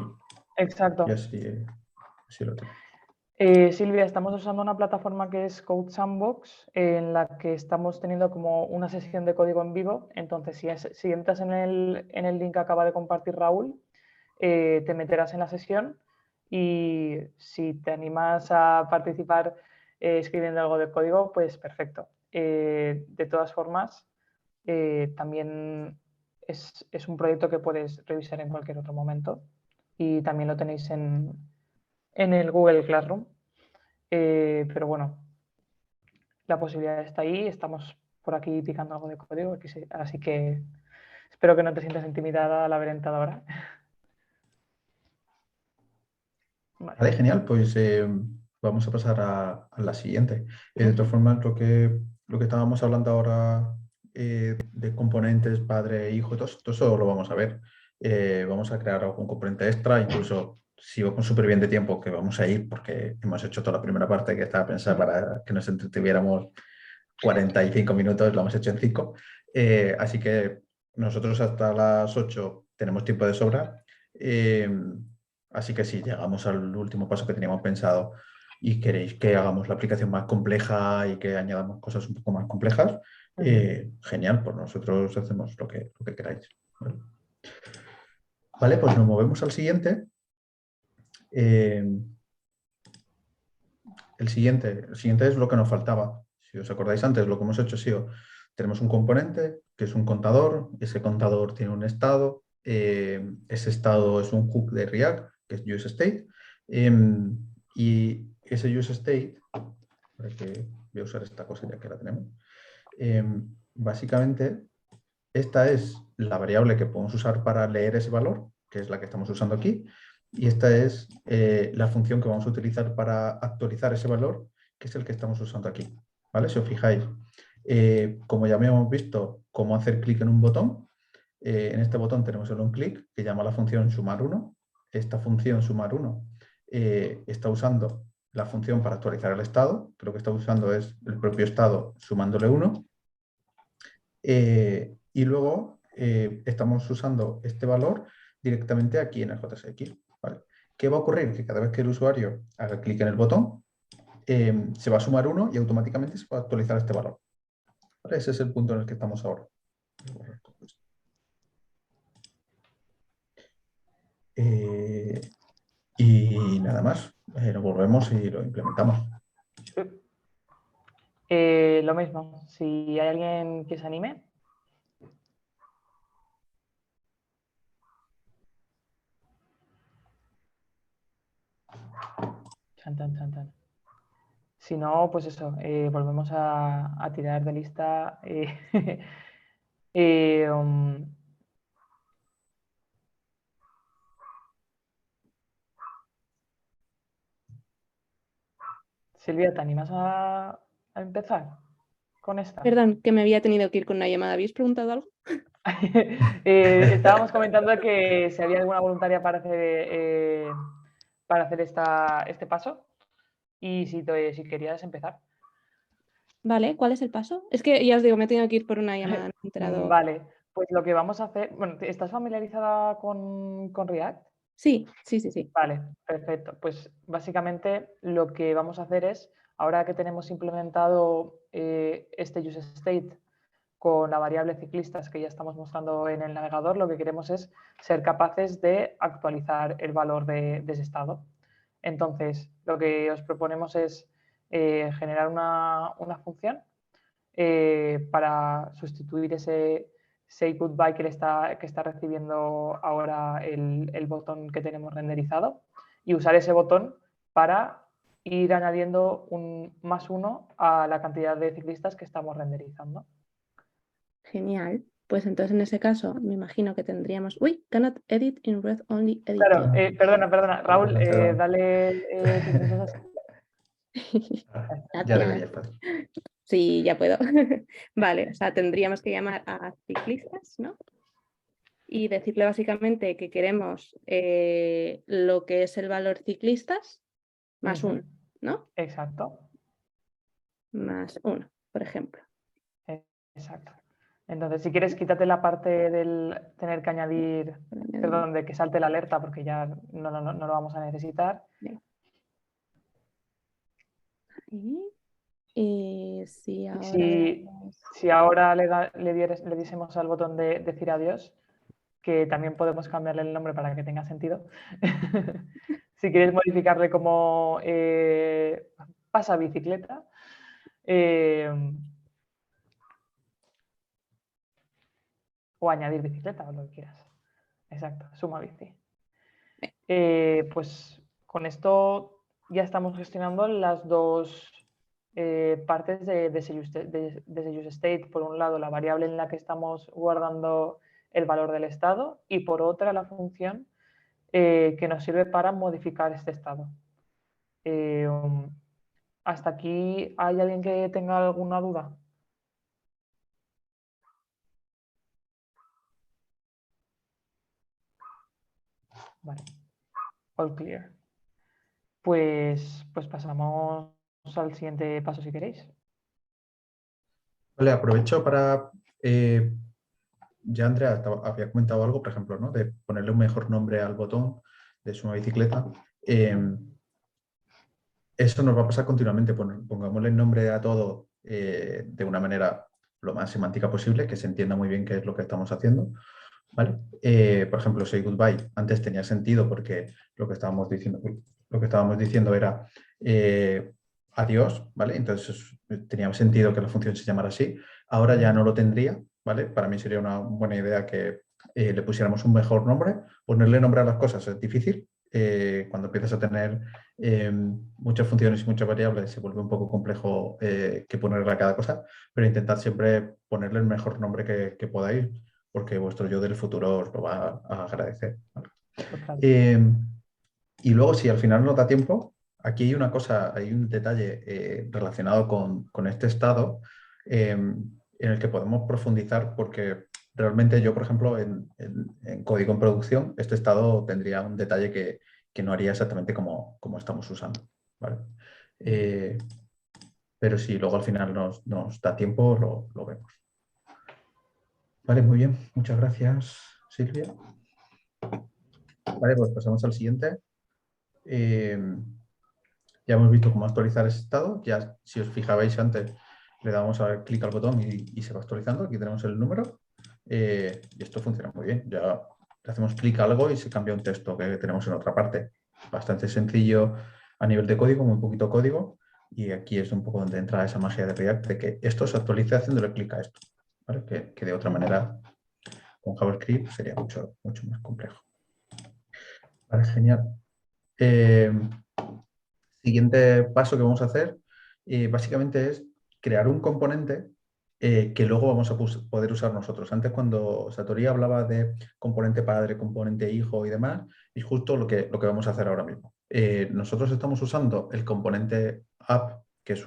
exacto. Y así lo tengo. Silvia, estamos usando una plataforma que es CodeSandbox, en la que estamos teniendo como una sesión de código en vivo. Entonces, si entras en el link que acaba de compartir Raúl, te meterás en la sesión y si te animas a participar escribiendo algo de código, pues perfecto. De todas formas, también es un proyecto que puedes revisar en cualquier otro momento y también lo tenéis en el Google Classroom. Pero bueno, la posibilidad está ahí, estamos por aquí picando algo de código, así que espero que no te sientas intimidada al haber entrado ahora. Vale. Vale, genial, pues vamos a pasar a la siguiente. De todas formas, lo que estábamos hablando ahora de componentes, padre, hijo, todo eso lo vamos a ver. Vamos a crear algún componente extra, incluso si vamos súper bien de tiempo, que vamos a ir porque hemos hecho toda la primera parte que estaba pensada para que nos entretuviéramos 45 minutos, lo hemos hecho en 5. Así que nosotros hasta las 8 tenemos tiempo de sobra. Así que si llegamos al último paso que teníamos pensado y queréis que hagamos la aplicación más compleja y que añadamos cosas un poco más complejas, genial, pues nosotros hacemos lo que queráis. Vale, pues nos movemos al siguiente. El siguiente es lo que nos faltaba. Si os acordáis antes, lo que hemos hecho ha sido, tenemos un componente que es un contador, ese contador tiene un estado, ese estado es un hook de React, que es useState, y ese useState, voy a usar esta cosa ya que la tenemos, básicamente esta es la variable que podemos usar para leer ese valor, que es la que estamos usando aquí, y esta es la función que vamos a utilizar para actualizar ese valor, que es el que estamos usando aquí. ¿Vale? Si os fijáis, como ya habíamos visto cómo hacer clic en un botón, en este botón tenemos el onClick, que llama la función sumar1. Esta función sumar1 está usando la función para actualizar el estado, que lo que está usando es el propio estado sumándole 1. Y luego estamos usando este valor directamente aquí en el JSX. ¿Vale? ¿Qué va a ocurrir? Que cada vez que el usuario haga clic en el botón, se va a sumar 1 y automáticamente se va a actualizar este valor. ¿Vale? Ese es el punto en el que estamos ahora. Y nada más, lo volvemos y lo implementamos. Lo mismo, si hay alguien que se anime. Chan, tan, chan, tan. Si no, pues eso, volvemos a tirar de lista. eh, um, Silvia, ¿te animas a empezar con esta? Perdón, que me había tenido que ir con una llamada. ¿Habéis preguntado algo? Estábamos comentando que si había alguna voluntaria para hacer este paso y si querías empezar. Vale, ¿cuál es el paso? Es que ya os digo, me he tenido que ir por una llamada, no me he enterado. Vale, pues lo que vamos a hacer... Bueno, ¿estás familiarizada con React? Sí. Vale, perfecto. Pues básicamente lo que vamos a hacer es, ahora que tenemos implementado este useState con la variable ciclistas que ya estamos mostrando en el navegador, lo que queremos es ser capaces de actualizar el valor de ese estado. Entonces, lo que os proponemos es generar una función para sustituir ese say goodbye que está recibiendo ahora el botón que tenemos renderizado y usar ese botón para ir añadiendo un +1 a la cantidad de ciclistas que estamos renderizando. Genial. Pues entonces en ese caso me imagino que tendríamos... Uy, cannot edit in read only editing. Claro, perdona, Raúl, dale permisos Ya debería estar. Sí, ya puedo. Vale, o sea, tendríamos que llamar a ciclistas, ¿no? Y decirle básicamente que queremos lo que es el valor ciclistas más 1, ¿no? Exacto. Más 1, por ejemplo. Exacto. Entonces, si quieres, quítate la parte del tener que añadir, perdón, de que salte la alerta porque ya no lo vamos a necesitar. Y si ahora... Si ahora le diésemos al botón de decir adiós, que también podemos cambiarle el nombre para que tenga sentido. Si quieres modificarle como pasa bicicleta. O añadir bicicleta o lo que quieras. Exacto, suma bici. pues con esto ya estamos gestionando las dos partes de ese use state. Por un lado, la variable en la que estamos guardando el valor del estado y por otra, la función que nos sirve para modificar este estado. ¿Hasta aquí hay alguien que tenga alguna duda? Vale, all clear. Pues pasamos al siguiente paso si queréis. Vale, aprovecho para... ya Andrea había comentado algo, por ejemplo, ¿no? De ponerle un mejor nombre al botón de su nueva bicicleta. Eso nos va a pasar continuamente. Pongámosle el nombre a todo de una manera lo más semántica posible, que se entienda muy bien qué es lo que estamos haciendo. ¿Vale? Por ejemplo, Say Goodbye. Antes tenía sentido porque lo que estábamos diciendo era adiós, ¿vale? Entonces tenía sentido que la función se llamara así. Ahora ya no lo tendría, ¿vale? Para mí sería una buena idea que le pusiéramos un mejor nombre. Ponerle nombre a las cosas es difícil. Cuando empiezas a tener muchas funciones y muchas variables se vuelve un poco complejo que ponerle a cada cosa, pero intentad siempre ponerle el mejor nombre que podáis, porque vuestro yo del futuro os lo va a agradecer. Total. Y luego, si al final no da tiempo, aquí hay una cosa, hay un detalle relacionado con este estado en el que podemos profundizar, porque realmente yo, por ejemplo, en código en producción, este estado tendría un detalle que no haría exactamente como estamos usando. ¿Vale? Pero si luego al final nos da tiempo, lo vemos. Vale, muy bien. Muchas gracias, Silvia. Vale, pues pasamos al siguiente. Ya hemos visto cómo actualizar ese estado. Ya, si os fijabais antes, le damos a clic al botón y se va actualizando. Aquí tenemos el número. Y esto funciona muy bien. Ya le hacemos clic a algo y se cambia un texto que tenemos en otra parte. Bastante sencillo a nivel de código, muy poquito código. Y aquí es un poco donde entra esa magia de React, de que esto se actualice haciéndole clic a esto. ¿Vale? Que de otra manera con JavaScript sería mucho más complejo. Vale, genial. Siguiente paso que vamos a hacer básicamente es crear un componente que luego vamos a poder usar nosotros. Antes, cuando Satori hablaba de componente padre, componente hijo y demás, es justo lo que vamos a hacer ahora mismo. Nosotros estamos usando el componente app, que es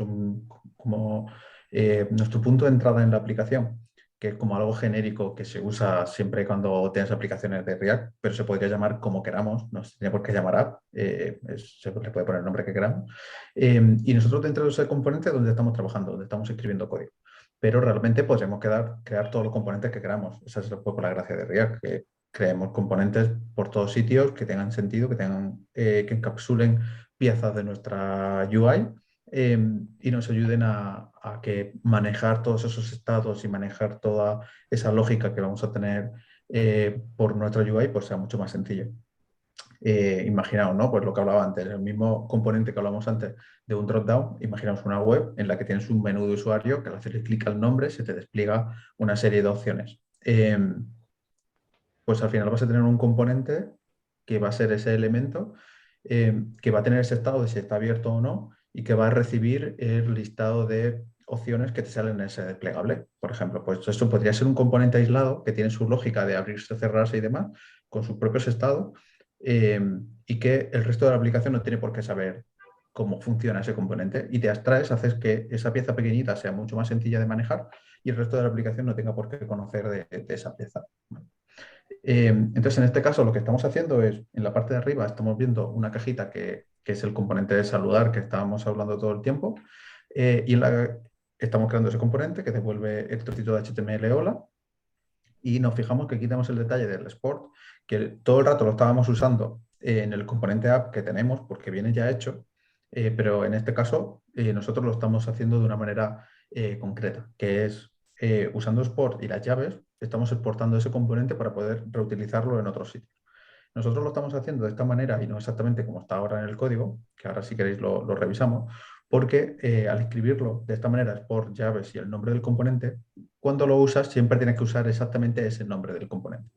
como nuestro punto de entrada en la aplicación, que es como algo genérico que se usa siempre cuando tienes aplicaciones de React, pero se podría llamar como queramos, no se tiene por qué llamar app, se le puede poner el nombre que queramos. Y nosotros dentro de ese componente donde estamos trabajando, donde estamos escribiendo código. Pero realmente podemos crear todos los componentes que queramos. Esa es un poco la gracia de React, que creemos componentes por todos sitios que tengan sentido, que encapsulen piezas de nuestra UI. Y nos ayuden a que manejar todos esos estados y manejar toda esa lógica que vamos a tener por nuestra UI pues sea mucho más sencillo. Imaginaos, ¿no? Pues lo que hablaba antes, el mismo componente que hablamos antes de un dropdown, imaginaos una web en la que tienes un menú de usuario que al hacerle clic al nombre se te despliega una serie de opciones. Pues al final vas a tener un componente que va a ser ese elemento que va a tener ese estado de si está abierto o no y que va a recibir el listado de opciones que te salen en ese desplegable. Por ejemplo, pues esto podría ser un componente aislado que tiene su lógica de abrirse, cerrarse y demás con sus propios estados y que el resto de la aplicación no tiene por qué saber cómo funciona ese componente y te abstraes, haces que esa pieza pequeñita sea mucho más sencilla de manejar y el resto de la aplicación no tenga por qué conocer de esa pieza. Entonces, en este caso, lo que estamos haciendo es, en la parte de arriba, estamos viendo una cajita que es el componente de saludar que estábamos hablando todo el tiempo, y estamos creando ese componente que devuelve el trocito de HTML hola, y nos fijamos que aquí tenemos el detalle del export, que todo el rato lo estábamos usando en el componente app que tenemos, porque viene ya hecho, pero en este caso nosotros lo estamos haciendo de una manera concreta, que es usando export y las llaves, estamos exportando ese componente para poder reutilizarlo en otros sitios. Nosotros lo estamos haciendo de esta manera y no exactamente como está ahora en el código, que ahora si queréis lo revisamos, porque al escribirlo de esta manera, export, llaves y el nombre del componente, cuando lo usas siempre tienes que usar exactamente ese nombre del componente.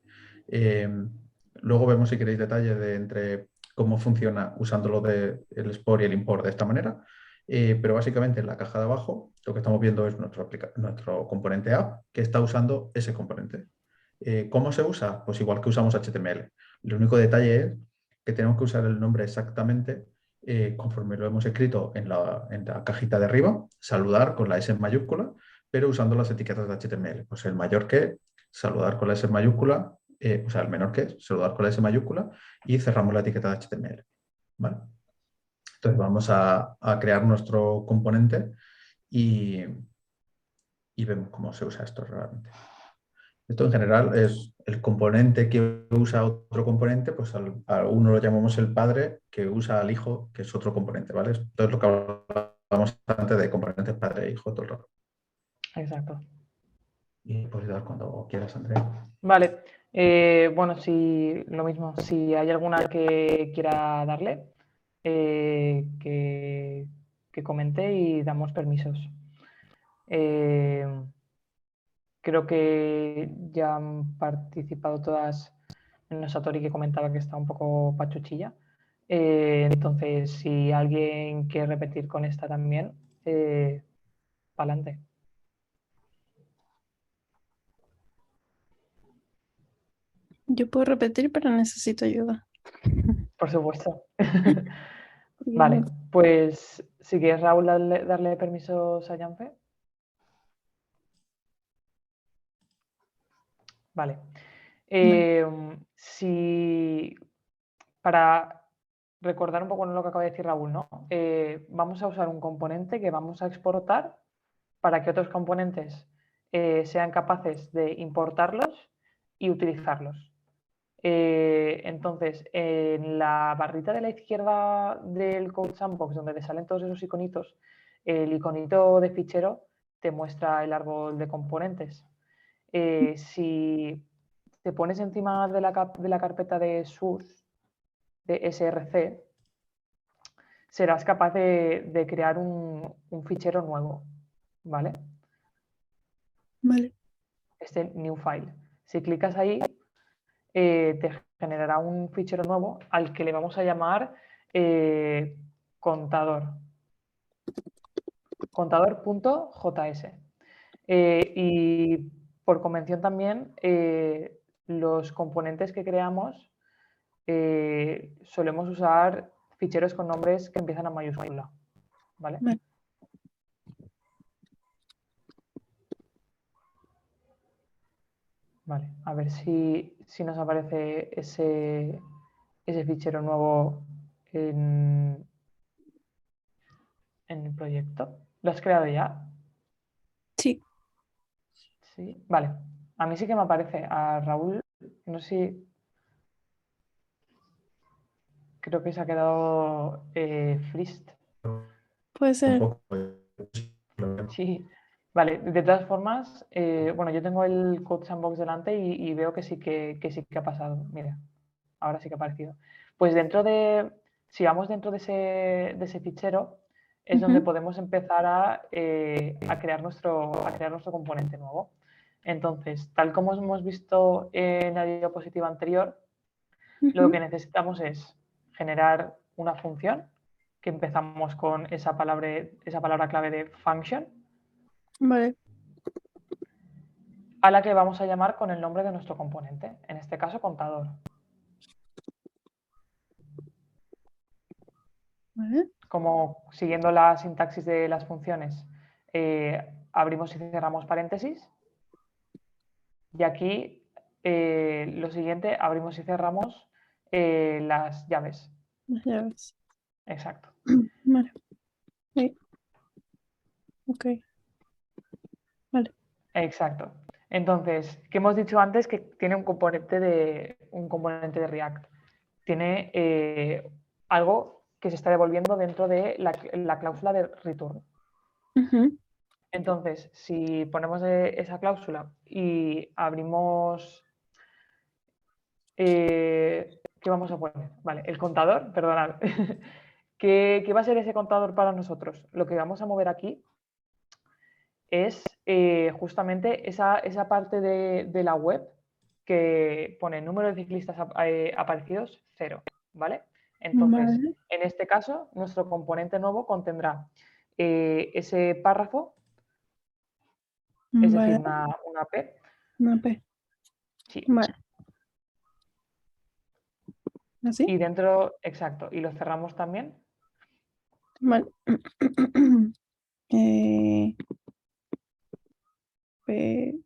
Luego vemos si queréis detalles de entre cómo funciona usándolo del export y el import de esta manera. Pero básicamente en la caja de abajo lo que estamos viendo es nuestro componente app que está usando ese componente. ¿Cómo se usa? Pues igual que usamos HTML. El único detalle es que tenemos que usar el nombre exactamente conforme lo hemos escrito en la cajita de arriba, saludar con la S en mayúscula, pero usando las etiquetas de HTML. Pues el mayor que, saludar con la S mayúscula, o sea, el menor que, saludar con la S mayúscula y cerramos la etiqueta de HTML. ¿Vale? Entonces vamos a crear nuestro componente y vemos cómo se usa esto realmente. Esto en general es el componente que usa otro componente, pues a uno lo llamamos el padre que usa al hijo, que es otro componente, ¿vale? Esto es lo que hablábamos antes de componentes padre e hijo todo el rato. Exacto. Y puedes dar cuando quieras, Andrea. Vale. Bueno, si lo mismo, si hay alguna que quiera darle, que comente y damos permisos. Creo que ya han participado todas en Satori, que comentaba que está un poco pachuchilla. Entonces, si alguien quiere repetir con esta también, para adelante. Yo puedo repetir, pero necesito ayuda. Por supuesto. Vale, pues si quieres, Raúl, darle permisos a Janfe. Vale. Para recordar un poco lo que acaba de decir Raúl, ¿no? Vamos a usar un componente que vamos a exportar para que otros componentes sean capaces de importarlos y utilizarlos. Entonces, en la barrita de la izquierda del Code Sandbox, donde te salen todos esos iconitos, el iconito de fichero te muestra el árbol de componentes. Si te pones encima de la carpeta de source, de src, serás capaz de crear un fichero nuevo, ¿vale? Vale. Este new file. Si clicas ahí, te generará un fichero nuevo al que le vamos a llamar contador. Contador.js. Y por convención también, los componentes que creamos solemos usar ficheros con nombres que empiezan a mayúscula. ¿Vale? Vale. Vale, a ver si nos aparece ese fichero nuevo en el proyecto. ¿Lo has creado ya? Sí. Sí, vale. A mí sí que me aparece. A Raúl, no sé si... Creo que se ha quedado freezed. Puede ser. Sí, vale. De todas formas, bueno, yo tengo el Code Sandbox delante y veo que sí que ha pasado. Mira, ahora sí que ha aparecido. Pues si vamos dentro de ese fichero, es donde podemos empezar a crear nuestro componente nuevo. Entonces, tal como hemos visto en la diapositiva anterior, lo que necesitamos es generar una función que empezamos con esa palabra clave de function, Vale. a la que vamos a llamar con el nombre de nuestro componente, en este caso contador. Vale. Como siguiendo la sintaxis de las funciones, abrimos y cerramos paréntesis. Y aquí lo siguiente, abrimos y cerramos las llaves. Las llaves. Exacto. Vale. Sí. Ok. Vale. Exacto. Entonces, ¿qué hemos dicho antes? Que tiene un componente de React. Tiene algo que se está devolviendo dentro de la cláusula de return. Entonces, si ponemos esa cláusula y abrimos... ¿qué vamos a poner? Vale, el contador, perdonad. ¿Qué va a ser ese contador para nosotros? Lo que vamos a mover aquí es justamente esa parte de la web que pone número de ciclistas aparecidos 0, ¿vale? Entonces, Vale. en este caso, nuestro componente nuevo contendrá ese párrafo, es decir, Vale. una P. Una P. Sí. Vale. ¿Así? Y dentro, exacto, y lo cerramos también. Vale.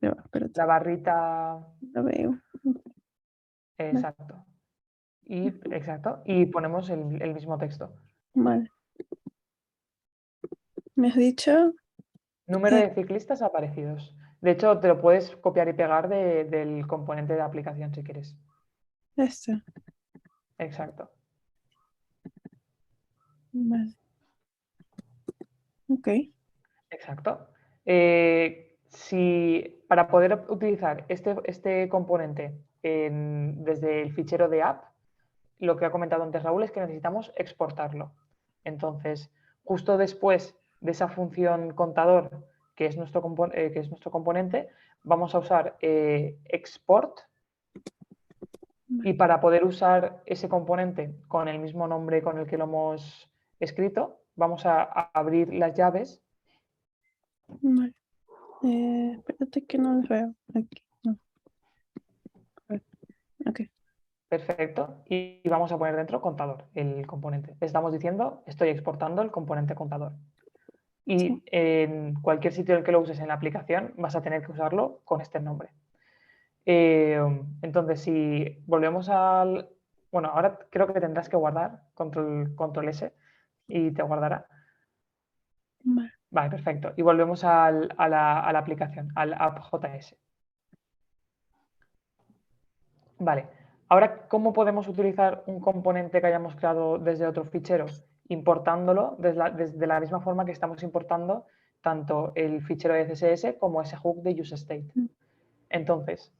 Ya va, espérate. La barrita, La veo. exacto. Y ponemos el mismo texto. Vale. ¿Me has dicho? Número de ciclistas aparecidos. De hecho, te lo puedes copiar y pegar del componente de aplicación si quieres. Este. Exacto. Vale. Ok. Exacto. Para poder utilizar este componente desde el fichero de app, lo que ha comentado antes Raúl es que necesitamos exportarlo. Entonces, justo después de esa función contador, que es nuestro componente, vamos a usar export. Y para poder usar ese componente con el mismo nombre con el que lo hemos escrito, vamos a abrir las llaves. Vale. Espérate que no los veo. Aquí. No. Ok. Perfecto. Y vamos a poner dentro contador, el componente. Estamos diciendo, estoy exportando el componente contador. Y en cualquier sitio en el que lo uses en la aplicación, vas a tener que usarlo con este nombre. Entonces, si volvemos al... Bueno, ahora creo que tendrás que guardar, control S, y te guardará. Vale. Vale, perfecto. Y volvemos a la aplicación, al app.js. Vale. Ahora, ¿cómo podemos utilizar un componente que hayamos creado desde otro fichero? Importándolo desde la misma forma que estamos importando tanto el fichero de CSS como ese hook de useState. Entonces,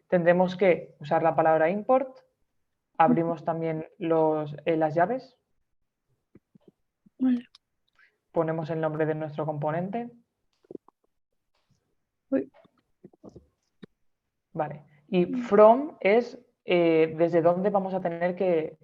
tendremos que usar la palabra import. Abrimos también las llaves. Vale. Ponemos el nombre de nuestro componente. Uy. Vale. Y from es desde dónde vamos a tener que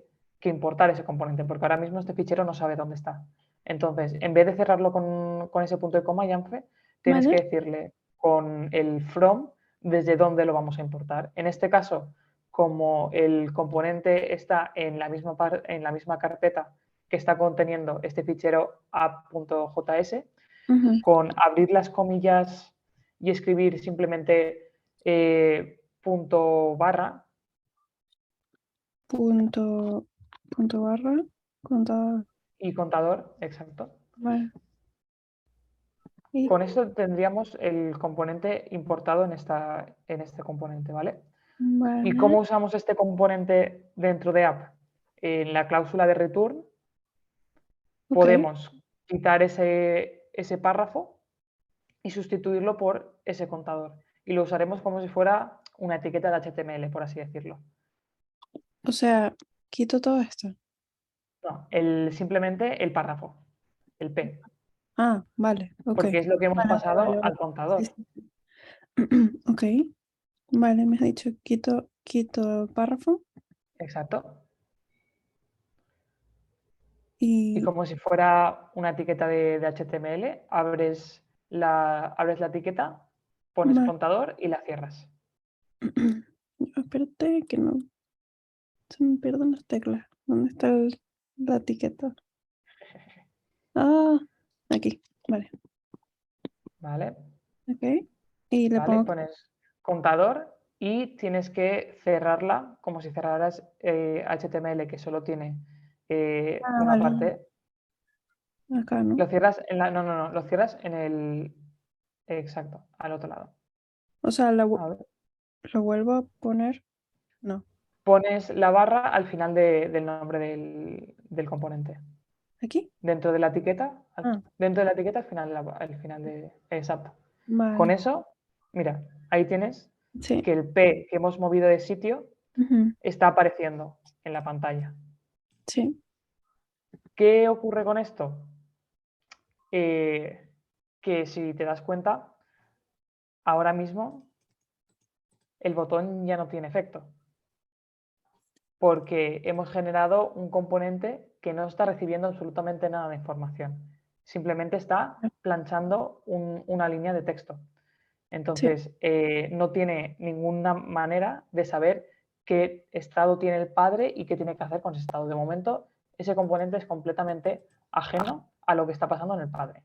importar ese componente, porque ahora mismo este fichero no sabe dónde está. Entonces, en vez de cerrarlo con ese punto y coma, Yanfe, tienes Vale. que decirle con el from desde dónde lo vamos a importar. En este caso, como el componente está en la misma carpeta que está conteniendo este fichero app.js, Ujú. con abrir las comillas y escribir simplemente punto barra, Punto barra. Contador. y contador, exacto. Vale. Y Con esto tendríamos el componente importado en este componente, ¿vale? ¿Y vale. cómo usamos este componente dentro de app? En la cláusula de return Ok. podemos quitar ese párrafo y sustituirlo por ese contador. Y lo usaremos como si fuera una etiqueta de HTML, por así decirlo. O sea, quito todo esto. No, simplemente el párrafo, el P, Ah, vale. Ok. porque es lo que hemos Vale, pasado vale, al vale. contador. Sí, sí. Ok. Vale, me has dicho quito párrafo Exacto. Y y como si fuera una etiqueta de HTML, abres la etiqueta, pones vale. contador y la cierras. Espérate que no se me pierden las teclas. ¿Dónde está la etiqueta? Ah, aquí. Vale. ¿Vale? Ok. Y le ¿Vale? pongo. Pones contador y tienes que cerrarla como si cerraras HTML, que solo tiene Ah, una vale. parte. Acá, ¿no? Lo cierras en la... No, no, no. Lo cierras en el... Exacto, al otro lado. O sea, A ver. lo vuelvo a poner. No. Pones la barra al final del nombre del componente. ¿Aquí? Dentro de la etiqueta, Ah, dentro de la etiqueta al final de... Exacto. Con vale. eso, mira, ahí tienes Sí. que el P que hemos movido de sitio Ujú. está apareciendo en la pantalla. Sí. ¿Qué ocurre con esto? Que si te das cuenta, ahora mismo el botón ya no tiene efecto. porque hemos generado un componente que no está recibiendo absolutamente nada de información. Simplemente está planchando una línea de texto. Entonces, no tiene ninguna manera de saber qué estado tiene el padre y qué tiene que hacer con ese estado. De momento, ese componente es completamente ajeno a lo que está pasando en el padre.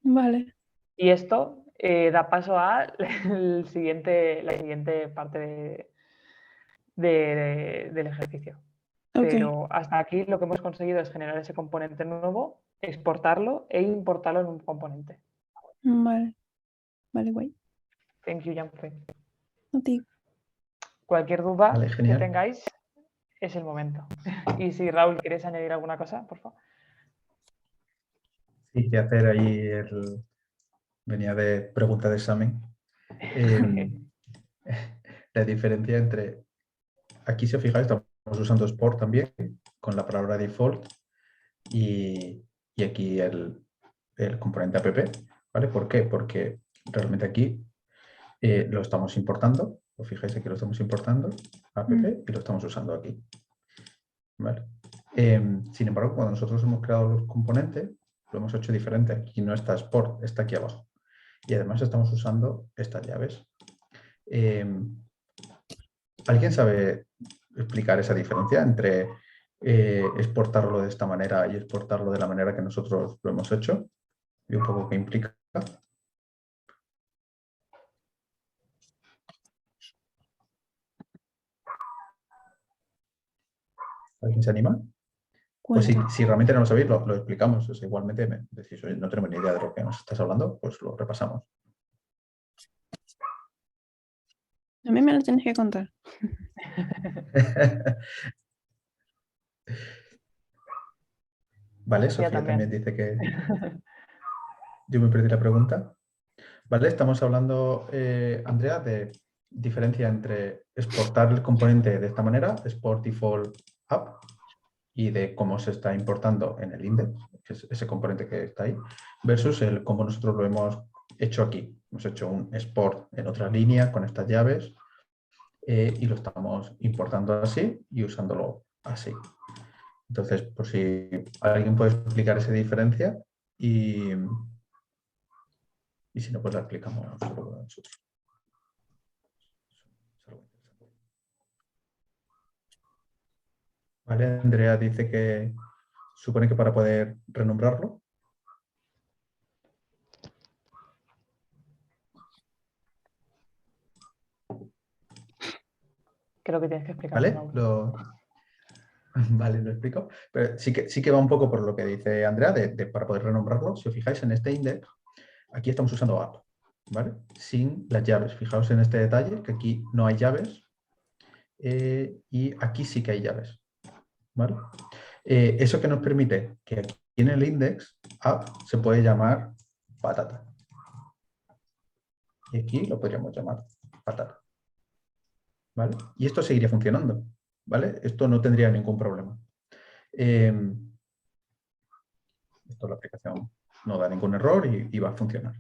Vale. Y esto da paso a la siguiente parte del ejercicio. Ok. Pero hasta aquí lo que hemos conseguido es generar ese componente nuevo, exportarlo e importarlo en un componente. Vale. Vale, guay. Thank you, Janfe. A ti. Cualquier duda Vale, que genial. tengáis es el momento. Y si Raúl, ¿quieres añadir alguna cosa, por favor? Sí, que hacer ahí venía de pregunta de examen. La diferencia entre, aquí si os fijáis, estamos usando Sport también, con la palabra default, y aquí el componente app, ¿vale? ¿Por qué? Porque realmente aquí lo estamos importando, os fijáis aquí lo estamos importando, app, y lo estamos usando aquí, ¿vale? Sin embargo, cuando nosotros hemos creado los componentes, lo hemos hecho diferente. Aquí no está Sport, está aquí abajo. Y además estamos usando estas llaves. ¿Alguien sabe explicar esa diferencia entre exportarlo de esta manera y exportarlo de la manera que nosotros lo hemos hecho? Y un poco qué implica. ¿Alguien se anima? Pues Cuenta. si realmente no lo sabéis, lo explicamos. O sea, igualmente me decís, oye, no tenemos ni idea de lo que nos estás hablando, pues lo repasamos. A mí me lo tienes que contar. Vale, Sofía Sofía también también. dice que yo me perdí la pregunta. Vale, estamos hablando, Andrea, de diferencia entre exportar el componente de esta manera, export default app, y de cómo se está importando en el index, que es ese componente que está ahí, versus el cómo nosotros lo hemos hecho aquí. Hemos hecho un export en otra línea con estas llaves y lo estamos importando así y usándolo así. Entonces, por si alguien puede explicar esa diferencia y si no, pues la explicamos nosotros. Vale, Andrea dice que supone que para poder renombrarlo. Creo que tienes que explicarlo, ¿Vale? Raúl. Vale, lo explico. Pero sí que va un poco por lo que dice Andrea, para poder renombrarlo. Si os fijáis en este index, aquí estamos usando app, ¿vale? Sin las llaves. Fijaos en este detalle, que aquí no hay llaves y aquí sí que hay llaves, ¿vale? Eso que nos permite que aquí en el index app se puede llamar patata. Y aquí lo podríamos llamar patata, ¿vale? Y esto seguiría funcionando, ¿vale? Esto no tendría ningún problema. Esto la aplicación no da ningún error y va a funcionar.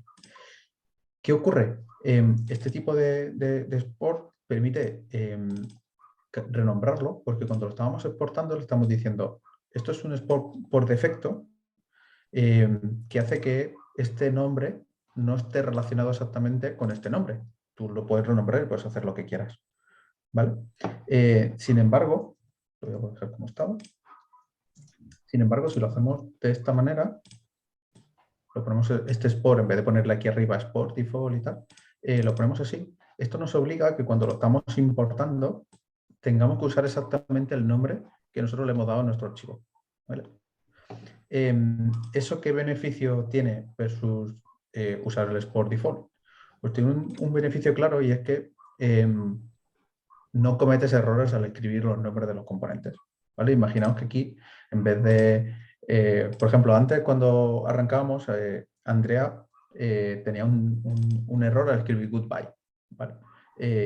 ¿Qué ocurre? Este tipo de export permite renombrarlo porque cuando lo estábamos exportando le estamos diciendo esto es un export por defecto que hace que este nombre no esté relacionado exactamente con este nombre. Tú lo puedes renombrar y puedes hacer lo que quieras, ¿vale? Sin embargo, lo voy a dejar como estaba. Sin embargo, si lo hacemos de esta manera, lo ponemos este export, en vez de ponerle aquí arriba export default y tal, lo ponemos así. Esto nos obliga a que cuando lo estamos importando tengamos que usar exactamente el nombre que nosotros le hemos dado a nuestro archivo, ¿vale? ¿Eso qué beneficio tiene versus usar el export default? Pues tiene un beneficio claro y es que no cometes errores al escribir los nombres de los componentes, ¿vale? Imaginaos que aquí, en vez de, por ejemplo, antes cuando arrancábamos, Andrea tenía un error al escribir goodbye, ¿vale?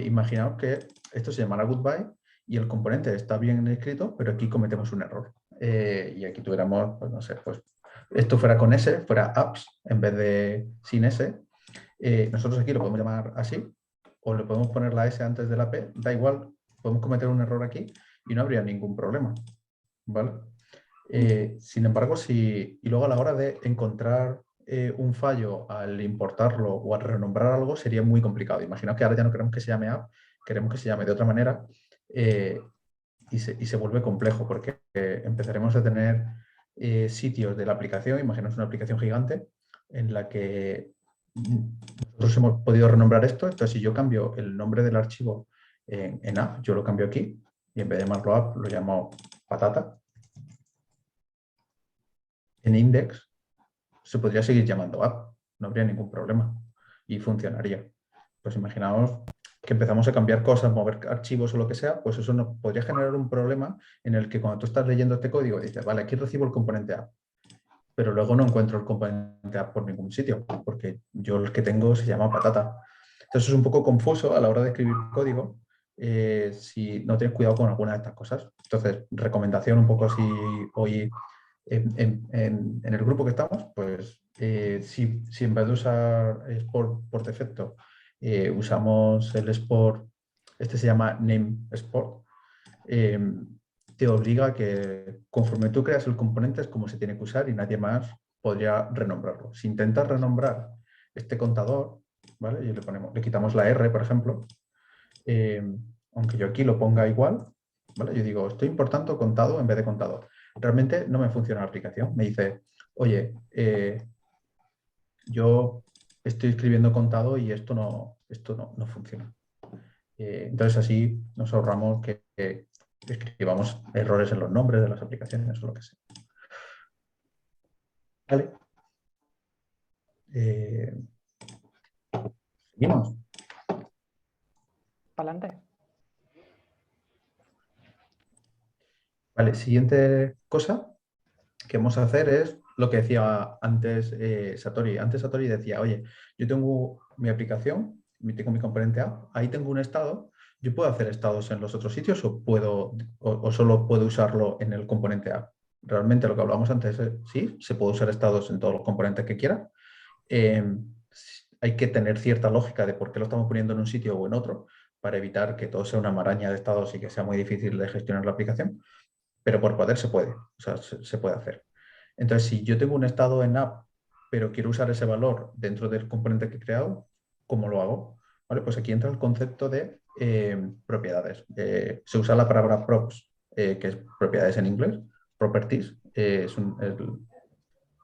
Imaginaos que esto se llamara goodbye y el componente está bien escrito, pero aquí cometemos un error. Y aquí tuviéramos, pues no sé, pues esto fuera con S, fuera apps en vez de sin S. Nosotros aquí lo podemos llamar así, o le podemos poner la S antes de la P, da igual, podemos cometer un error aquí y no habría ningún problema, ¿vale? Sin embargo, y luego a la hora de encontrar un fallo al importarlo o al renombrar algo sería muy complicado. Imaginaos que ahora ya no queremos que se llame app, queremos que se llame de otra manera y se vuelve complejo porque empezaremos a tener sitios de la aplicación, imaginaos una aplicación gigante en la que nosotros hemos podido renombrar esto. Entonces, si yo cambio el nombre del archivo en app, yo lo cambio aquí y en vez de llamarlo app lo llamo patata. En index se podría seguir llamando app, no habría ningún problema y funcionaría. Pues imaginaos que empezamos a cambiar cosas, mover archivos o lo que sea, pues eso nos podría generar un problema en el que cuando tú estás leyendo este código dices, vale, aquí recibo el componente app, pero luego no encuentro el componente app por ningún sitio, porque yo el que tengo se llama patata. Entonces es un poco confuso a la hora de escribir código si no tienes cuidado con alguna de estas cosas. Entonces, recomendación un poco si hoy en el grupo que estamos, pues si en vez de usar export por defecto, usamos el export, este se llama name export, te obliga a que conforme tú creas el componente es como se tiene que usar y nadie más podría renombrarlo. Si intentas renombrar este contador, ¿vale? Y le quitamos la R, por ejemplo, aunque yo aquí lo ponga igual, ¿vale? Yo digo, estoy importando contado en vez de contador. Realmente no me funciona la aplicación. Me dice, oye, yo estoy escribiendo contado y esto no funciona. Entonces así nos ahorramos que escribamos errores en los nombres de las aplicaciones o lo que sea. Vale. Seguimos. Para adelante. Vale, siguiente cosa que vamos a hacer es lo que decía antes Satori. Antes Satori decía, oye, yo tengo mi aplicación, tengo mi componente app, ahí tengo un estado, ¿yo puedo hacer estados en los otros sitios o solo puedo usarlo en el componente app? Realmente lo que hablábamos antes es, sí, se puede usar estados en todos los componentes que quiera. Hay que tener cierta lógica de por qué lo estamos poniendo en un sitio o en otro para evitar que todo sea una maraña de estados y que sea muy difícil de gestionar la aplicación. Pero por poder se puede, o sea, se puede hacer. Entonces, si yo tengo un estado en app, pero quiero usar ese valor dentro del componente que he creado, ¿cómo lo hago? Vale, pues aquí entra el concepto de propiedades. Se usa la palabra props, que es propiedades en inglés, properties, es el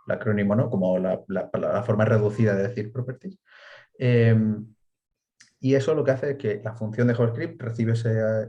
acrónimo, ¿no? Como la forma reducida de decir properties. Y eso lo que hace es que la función de JavaScript recibe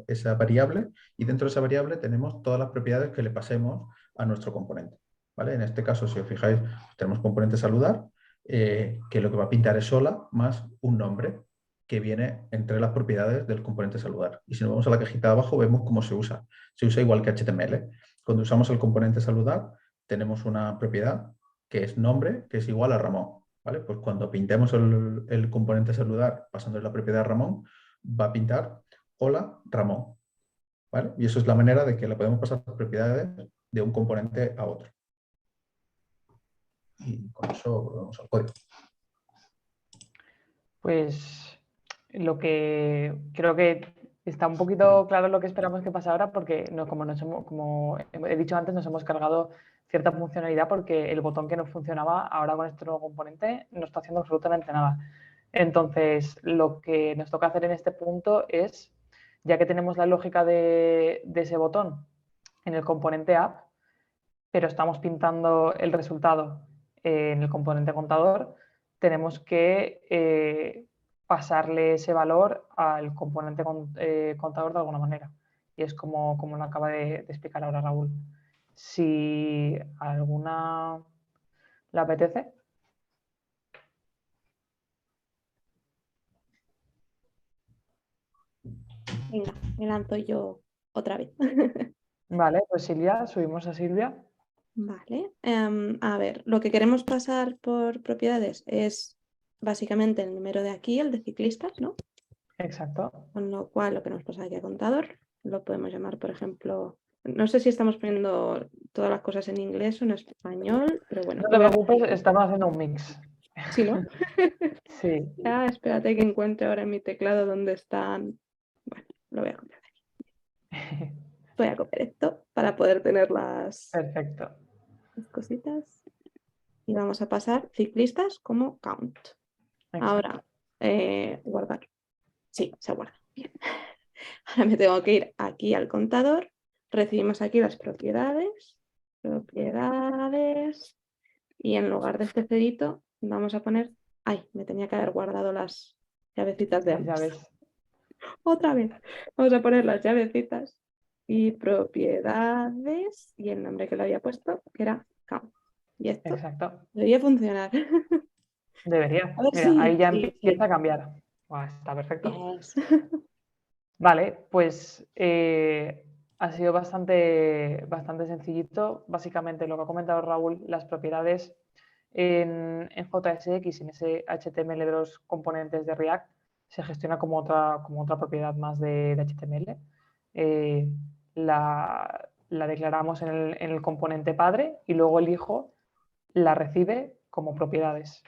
esa variable y dentro de esa variable tenemos todas las propiedades que le pasemos a nuestro componente. ¿Vale? En este caso, si os fijáis, tenemos componente saludar, que lo que va a pintar es sola más un nombre que viene entre las propiedades del componente saludar. Y si nos vamos a la cajita de abajo, vemos cómo se usa. Se usa igual que HTML. Cuando usamos el componente saludar, tenemos una propiedad que es nombre, que es igual a Ramón. ¿Vale? Pues cuando pintemos el componente saludar pasando la propiedad de Ramón, va a pintar hola Ramón. ¿Vale? Y eso es la manera de que le podemos pasar las propiedades de un componente a otro. Y con eso volvemos al código. Pues lo que creo que está un poquito claro lo que esperamos que pase ahora, porque como he dicho antes, nos hemos cargado cierta funcionalidad porque el botón que no funcionaba ahora con este nuevo componente no está haciendo absolutamente nada. Entonces, lo que nos toca hacer en este punto es, ya que tenemos la lógica de ese botón en el componente app, pero estamos pintando el resultado en el componente contador, tenemos que pasarle ese valor al componente contador de alguna manera. Y es como lo acaba de explicar ahora Raúl. Si alguna le apetece. Venga, me lanzo yo otra vez. Vale, pues Silvia, subimos a Silvia. Vale, a ver, lo que queremos pasar por propiedades es básicamente el número de aquí, el de ciclistas, ¿no? Exacto. Con lo cual lo que nos pasa aquí a contador lo podemos llamar, por ejemplo, no sé si estamos poniendo todas las cosas en inglés o en español, pero bueno. No te preocupes, estamos haciendo un mix. Sí, ¿no? Sí. Ah, espérate que encuentre ahora en mi teclado dónde están. Bueno, lo voy a copiar aquí. Voy a copiar esto para poder tener las Perfecto. cositas. Y vamos a pasar ciclistas como count. Exacto. Ahora, guardar. Sí, se guarda. Bien. Ahora me tengo que ir aquí al contador. Recibimos aquí las propiedades. Propiedades. Y en lugar de este cerito vamos a poner... Ay, me tenía que haber guardado las llavecitas de Las antes. llaves. Otra vez. Vamos a poner las llavecitas y propiedades y el nombre que le había puesto, que era count. Y esto Exacto. debería funcionar. Debería. A ver Mira, ahí si... ya Sí, empieza sí. a cambiar. Buah, está perfecto. Yes. Vale, pues ha sido bastante sencillito. Básicamente lo que ha comentado Raúl, las propiedades en JSX, en ese HTML de los componentes de React, se gestiona como otra propiedad más de HTML. La declaramos en el componente padre y luego el hijo la recibe como propiedades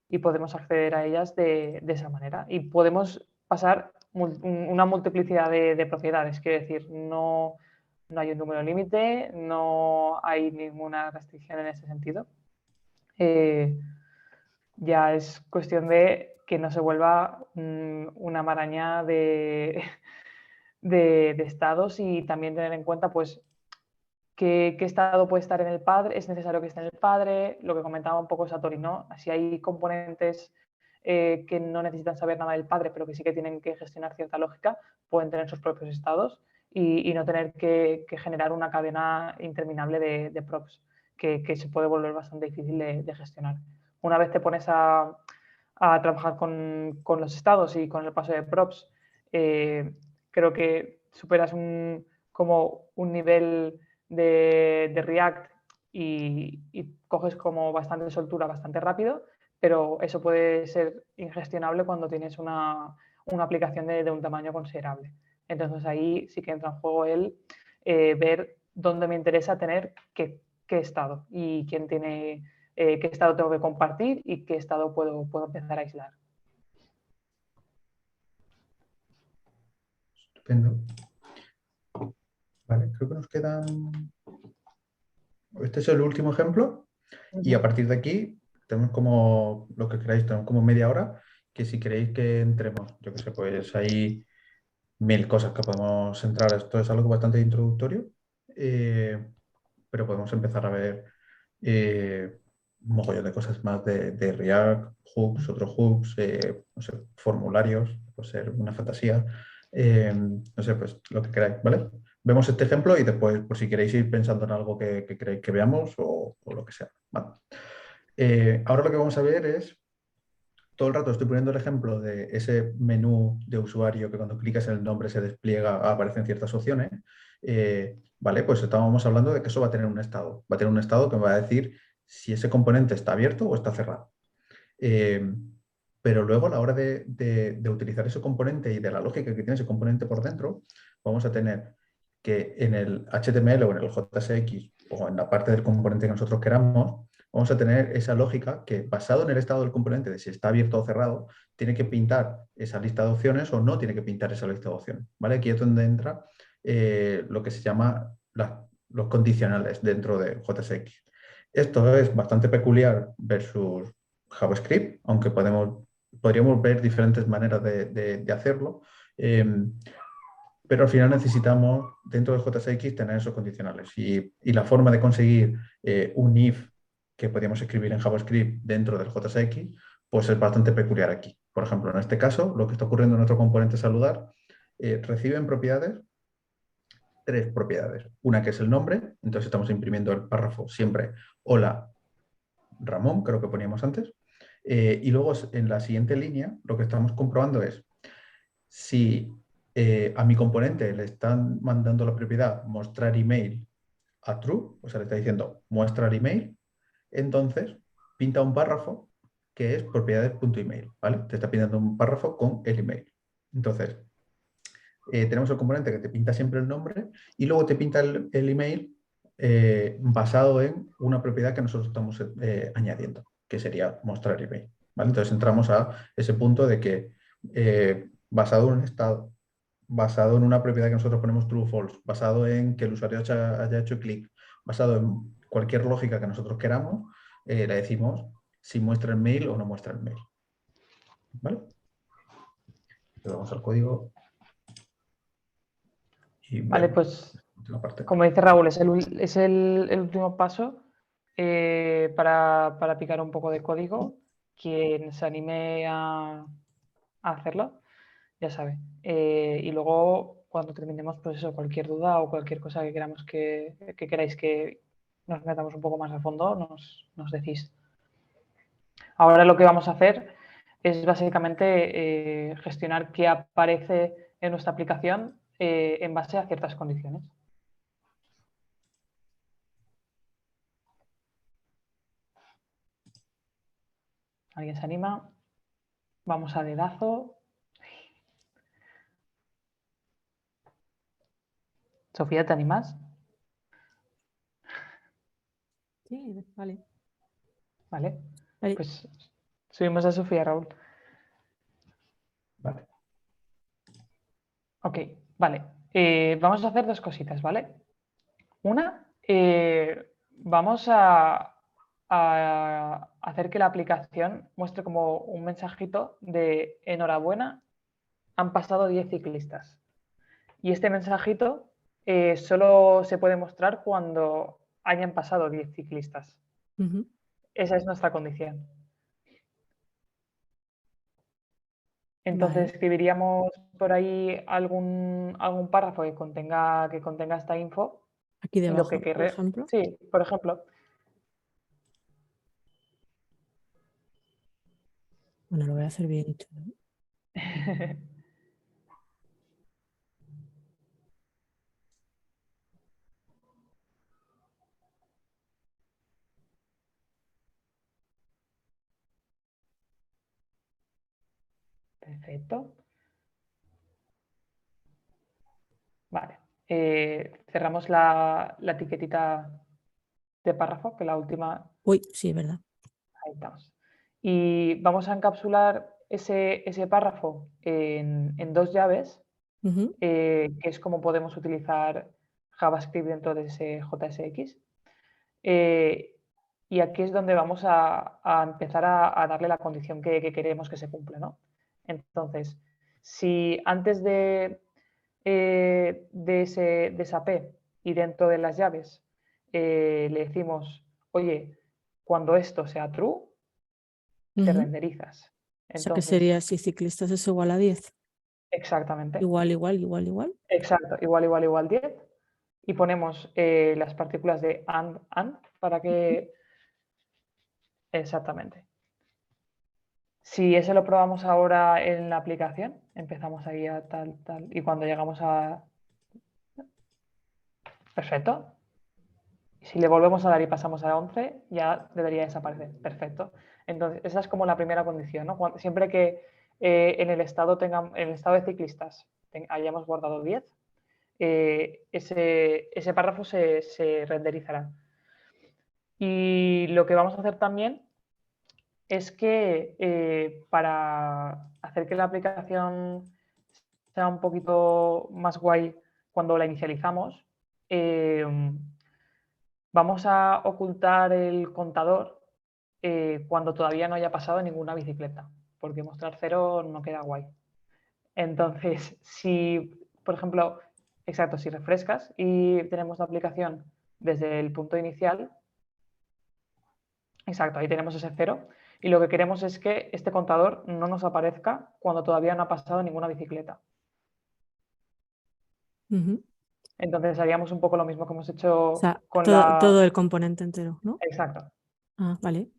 y podemos acceder a ellas de esa manera. Y podemos pasar una multiplicidad de propiedades, quiero decir, no hay un número límite, no hay ninguna restricción en ese sentido. Ya es cuestión de que no se vuelva una maraña de estados y también tener en cuenta pues qué estado puede estar en el padre, es necesario que esté en el padre, lo que comentaba un poco Satori, ¿no? Si hay componentes que no necesitan saber nada del padre, pero que sí que tienen que gestionar cierta lógica, pueden tener sus propios estados y no tener que generar una cadena interminable de props, que se puede volver bastante difícil de gestionar. Una vez te pones a trabajar con los estados y con el paso de props, creo que superas como un nivel de React y coges como bastante soltura bastante rápido, pero eso puede ser ingestionable cuando tienes una aplicación de un tamaño considerable. Entonces ahí sí que entra en juego el ver dónde me interesa tener qué estado y quién tiene, qué estado tengo que compartir y qué estado puedo empezar a aislar. Estupendo. Vale, creo que nos quedan... Este es el último ejemplo y a partir de aquí tenemos como lo que queráis, tenemos como media hora que si queréis que entremos, yo que sé, pues hay 1000 cosas que podemos entrar. Esto es algo bastante introductorio, pero podemos empezar a ver un mogollón de cosas más de React, hooks, otros hooks, no sé, formularios, puede ser una fantasía, no sé, pues lo que queráis, ¿vale? Vemos este ejemplo y después, por si queréis ir pensando en algo que queréis que veamos o lo que sea. ¿Vale? Ahora lo que vamos a ver es, todo el rato estoy poniendo el ejemplo de ese menú de usuario que cuando clicas en el nombre se despliega, aparecen ciertas opciones. Vale, pues estábamos hablando de que eso va a tener un estado. Va a tener un estado que me va a decir si ese componente está abierto o está cerrado. Pero luego a la hora de utilizar ese componente y de la lógica que tiene ese componente por dentro, vamos a tener que en el HTML o en el JSX o en la parte del componente que nosotros queramos, vamos a tener esa lógica que basado en el estado del componente de si está abierto o cerrado, tiene que pintar esa lista de opciones o no tiene que pintar esa lista de opciones. ¿Vale? Aquí es donde entra lo que se llama los condicionales dentro de JSX. Esto es bastante peculiar versus JavaScript, aunque podríamos ver diferentes maneras de hacerlo, pero al final necesitamos dentro de JSX tener esos condicionales y la forma de conseguir un if que podríamos escribir en JavaScript dentro del JSX, pues es bastante peculiar aquí. Por ejemplo, en este caso, lo que está ocurriendo en nuestro componente saludar, reciben propiedades, 3 propiedades. Una que es el nombre, entonces estamos imprimiendo el párrafo siempre hola Ramón, creo que poníamos antes. Y luego en la siguiente línea lo que estamos comprobando es si a mi componente le están mandando la propiedad mostrar email a true, o sea, le está diciendo muestra el email, entonces pinta un párrafo que es propiedades.email, ¿vale? Te está pintando un párrafo con el email. Entonces, tenemos el componente que te pinta siempre el nombre y luego te pinta el email basado en una propiedad que nosotros estamos añadiendo, que sería mostrar email. ¿Vale? Entonces entramos a ese punto de que basado en un estado basado en una propiedad que nosotros ponemos true o false, basado en que el usuario haya hecho clic, basado en cualquier lógica que nosotros queramos, le decimos si muestra el mail o no muestra el mail. ¿Vale? Le damos al código. Y Vale, vemos pues la última parte. como dice Raúl, es el último paso para picar un poco de código. Quien se anime a hacerlo, ya sabe. Y luego, cuando terminemos, pues eso, cualquier duda o cualquier cosa que queramos que queráis que nos metamos un poco más a fondo, nos decís. Ahora lo que vamos a hacer es básicamente gestionar qué aparece en nuestra aplicación en base a ciertas condiciones. ¿Alguien se anima? Vamos a dedazo. Sofía, ¿te animas? Sí, vale. Vale. Vale. Pues subimos a Sofía, Raúl. Vale. Ok, vale. Vamos a hacer dos cositas, ¿vale? Una, vamos a hacer que la aplicación muestre como un mensajito de enhorabuena, han pasado 10 ciclistas. Y este mensajito solo se puede mostrar cuando hayan pasado 10 ciclistas. Ujú. Esa es nuestra condición. Entonces Vale. escribiríamos por ahí algún párrafo que contenga esta info. Aquí Y lo que debajo, por ejemplo. Sí, por ejemplo. Bueno, lo voy a hacer bien hecho, ¿no? Perfecto. Vale. Cerramos la etiquetita de párrafo, que la última, Uy, sí, es verdad. ahí estamos. Y vamos a encapsular ese párrafo en dos llaves, Ujú. que es como podemos utilizar JavaScript dentro de ese JSX. Y aquí es donde vamos a empezar a darle la condición que queremos que se cumpla, ¿no? Entonces, si antes de esa P y dentro de las llaves le decimos, oye, cuando esto sea true, te Ujú. renderizas. O sea, que Entonces, sería si ciclistas es igual a 10. exactamente. Igual, igual, igual, igual. Exacto, igual 10. Y ponemos las partículas de and para que... Exactamente. Si ese lo probamos ahora en la aplicación, empezamos ahí a tal, y cuando llegamos a... Perfecto. Si le volvemos a dar y pasamos a 11, ya debería desaparecer. Perfecto. Entonces, esa es como la primera condición, ¿no? Siempre que en el estado de ciclistas hayamos guardado 10, ese párrafo se renderizará. Y lo que vamos a hacer también es que para hacer que la aplicación sea un poquito más guay cuando la inicializamos, vamos a ocultar el contador cuando todavía no haya pasado ninguna bicicleta, porque mostrar 0 no queda guay. Entonces, si, por ejemplo, exacto, si refrescas y tenemos la aplicación desde el punto inicial, exacto, ahí tenemos ese 0, y lo que queremos es que este contador no nos aparezca cuando todavía no ha pasado ninguna bicicleta. Ujú. Entonces haríamos un poco lo mismo que hemos hecho O sea, con todo el componente entero, ¿no? Exacto, Ah, vale.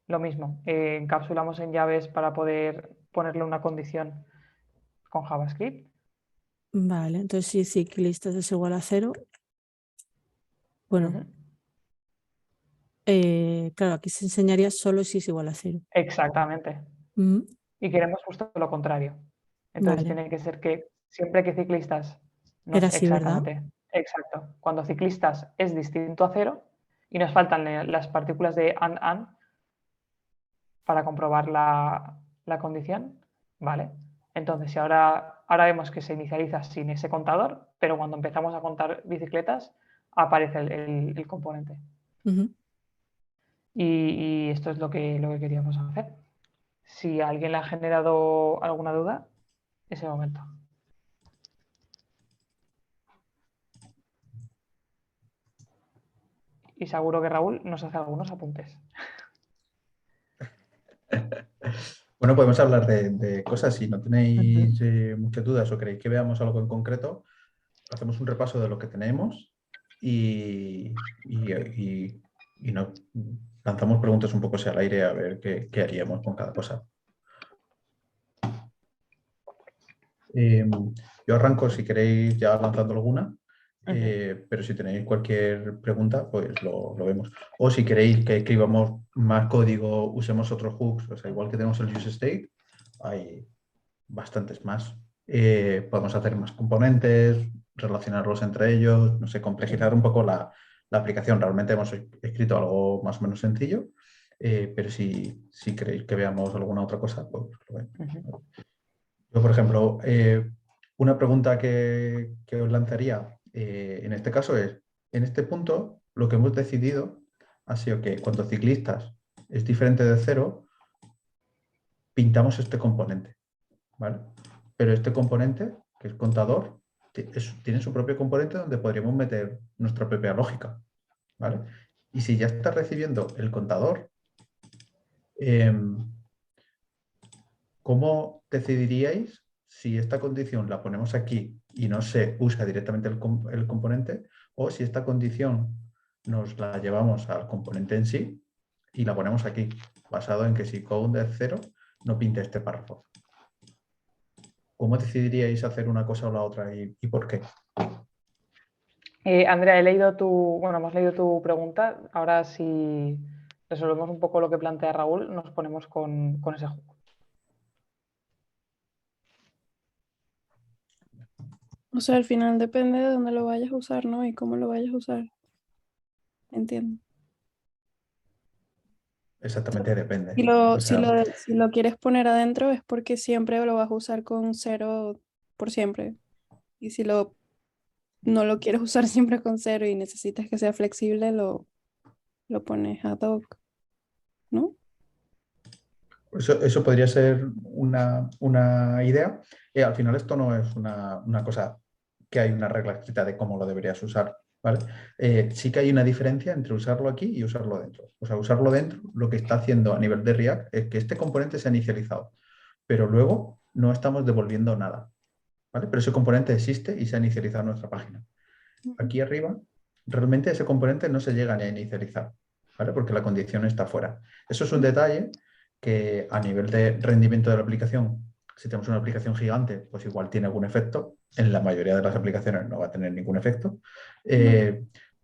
lo mismo. Encapsulamos en llaves para poder ponerle una condición con JavaScript. Vale, entonces si ciclistas es igual a 0, bueno, Ujú. claro, aquí se enseñaría solo si es igual a 0. Exactamente. Ujú. Y queremos justo lo contrario. Entonces Vale, tiene que ser que siempre que ciclistas no era es así, ¿verdad? exactamente. Exacto. Cuando ciclistas es distinto a 0 y nos faltan las partículas de and para comprobar la condición. Vale. Entonces, si ahora ahora vemos que se inicializa sin ese contador, pero cuando empezamos a contar bicicletas aparece el componente. Ujú. Y esto es lo que queríamos hacer. Si a alguien le ha generado alguna duda, ese momento. Y seguro que Raúl nos hace algunos apuntes. Bueno, podemos hablar de cosas. Si no tenéis muchas dudas o queréis que veamos algo en concreto, hacemos un repaso de lo que tenemos y nos lanzamos preguntas un poco hacia el aire a ver qué haríamos con cada cosa. Yo arranco si queréis ya lanzando alguna, pero si tenéis cualquier pregunta, pues lo vemos. O si queréis que escribamos más código, usemos otros hooks, o sea, igual que tenemos el useState, hay bastantes más. Podemos hacer más componentes, relacionarlos entre ellos, no sé, complejizar un poco la aplicación. Realmente hemos escrito algo más o menos sencillo, pero si queréis que veamos alguna otra cosa, pues lo vemos. Yo, por ejemplo, una pregunta que os lanzaría en este caso es, en este punto, lo que hemos decidido ha sido que cuando ciclistas es diferente de 0, pintamos este componente, ¿vale? Pero este componente, que es contador, tiene su propio componente donde podríamos meter nuestra propia lógica, ¿vale? Y si ya está recibiendo el contador, ¿cómo decidiríais si esta condición la ponemos aquí y no se usa directamente el componente, o si esta condición nos la llevamos al componente en sí y la ponemos aquí, basado en que si code es 0, no pinte este párrafo? ¿Cómo decidiríais hacer una cosa o la otra y por qué? Andrea, hemos leído tu pregunta. Ahora, si resolvemos un poco lo que plantea Raúl, nos ponemos con ese juego. O sea, al final depende de dónde lo vayas a usar, ¿no? Y cómo lo vayas a usar. Entiendo. Exactamente, depende. Si lo, O si sea, lo, si lo quieres poner adentro es porque siempre lo vas a usar con 0 por siempre. Y si no lo quieres usar siempre con 0 y necesitas que sea flexible, lo pones ad hoc, ¿no? eso podría ser una idea. Al final esto no es una cosa que hay una regla escrita de cómo lo deberías usar, ¿vale? Sí que hay una diferencia entre usarlo aquí y usarlo dentro. O sea, usarlo dentro, lo que está haciendo a nivel de React es que este componente se ha inicializado, pero luego no estamos devolviendo nada, ¿vale? Pero ese componente existe y se ha inicializado en nuestra página. Aquí arriba, realmente ese componente no se llega ni a inicializar, ¿vale? Porque la condición está fuera. Eso es un detalle que a nivel de rendimiento de la aplicación, si tenemos una aplicación gigante, pues igual tiene algún efecto. En la mayoría de las aplicaciones no va a tener ningún efecto,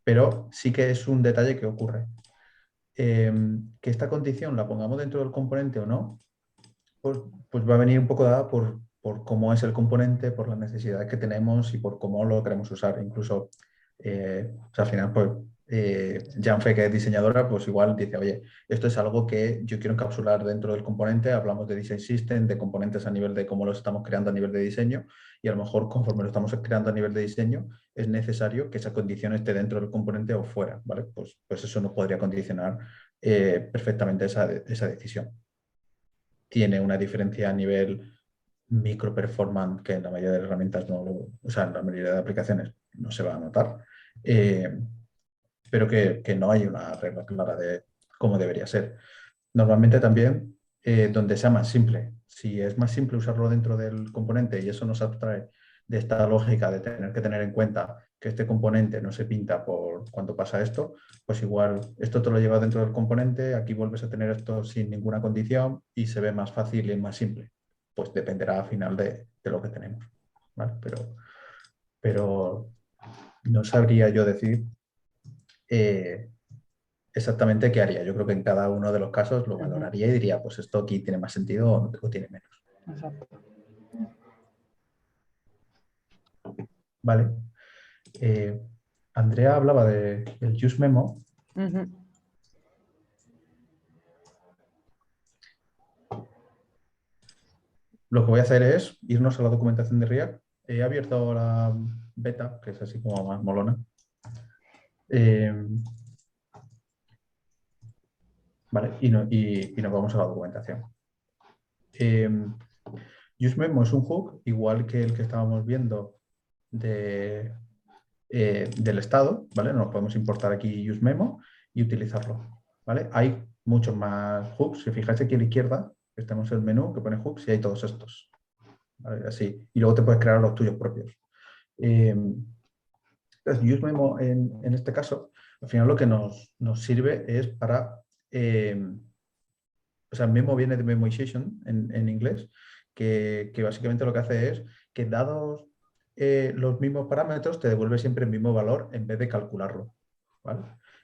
pero sí que es un detalle que ocurre. Que esta condición la pongamos dentro del componente o no, pues va a venir un poco dada por cómo es el componente, por las necesidades que tenemos y por cómo lo queremos usar. Incluso, o sea, al final, pues, Janfe, que es diseñadora, pues igual dice, oye, esto es algo que yo quiero encapsular dentro del componente. Hablamos de Design System, de componentes a nivel de cómo los estamos creando a nivel de diseño, y a lo mejor conforme lo estamos creando a nivel de diseño, es necesario que esa condición esté dentro del componente o fuera, ¿vale? Pues eso nos podría condicionar perfectamente esa decisión. Tiene una diferencia a nivel micro performance que en la mayoría de herramientas o sea, en la mayoría de aplicaciones no se va a notar, pero que no hay una regla clara de cómo debería ser. Normalmente también donde sea más simple. Si es más simple usarlo dentro del componente y eso nos abstrae de esta lógica de tener que tener en cuenta que este componente no se pinta por cuando pasa esto, pues igual esto te lo lleva dentro del componente, aquí vuelves a tener esto sin ninguna condición y se ve más fácil y más simple. Pues dependerá al final de lo que tenemos, ¿vale? Pero no sabría yo decir exactamente qué haría. Yo creo que en cada uno de los casos lo valoraría y diría, pues esto aquí tiene más sentido o tiene menos. Exacto. Vale. Andrea hablaba del use memo. lo que voy a hacer es irnos a la documentación de React. He abierto la beta, que es así como más molona. Vale, y nos vamos a la documentación. UseMemo es un hook, igual que el que estábamos viendo del estado, ¿vale? Nos podemos importar aquí UseMemo y utilizarlo, ¿vale? Hay muchos más hooks. Si fijáis aquí a la izquierda, tenemos el menú que pone hooks y hay todos estos, ¿vale? Así. Y luego te puedes crear los tuyos propios. Entonces, UseMemo en este caso, al final lo que nos sirve es para... o sea, memo viene de memoization en inglés, que básicamente lo que hace es que dados los mismos parámetros te devuelve siempre el mismo valor en vez de calcularlo, ¿vale?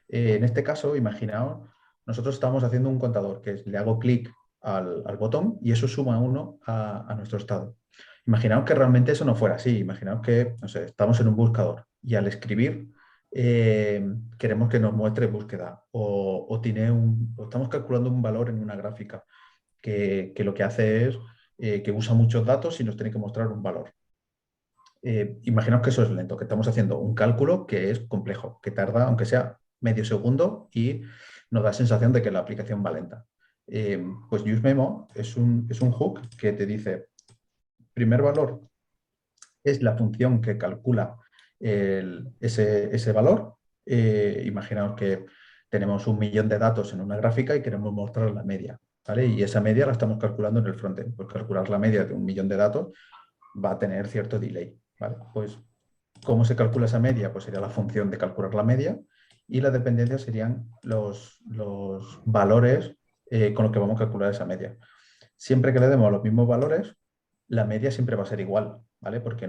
En este caso, imaginaos, nosotros estamos haciendo un contador, que es, le hago clic al botón y eso suma 1 a nuestro estado. Imaginaos que realmente eso no fuera así. Imaginaos que, no sé, estamos en un buscador y al escribir queremos que nos muestre búsqueda o estamos calculando un valor en una gráfica que lo que hace es que usa muchos datos y nos tiene que mostrar un valor. Imaginaos que eso es lento, que estamos haciendo un cálculo que es complejo, que tarda, aunque sea medio segundo, y nos da sensación de que la aplicación va lenta. Pues UseMemo es un hook que te dice, primer valor es la función que calcula ese valor. Imaginaos que tenemos 1.000.000 de datos en una gráfica y queremos mostrar la media, ¿vale? Y esa media la estamos calculando en el frontend. Pues calcular la media de 1.000.000 de datos va a tener cierto delay, ¿vale? Pues, ¿cómo se calcula esa media? Pues sería la función de calcular la media y las dependencias serían los valores con los que vamos a calcular esa media. Siempre que le demos los mismos valores, la media siempre va a ser igual, ¿vale? Porque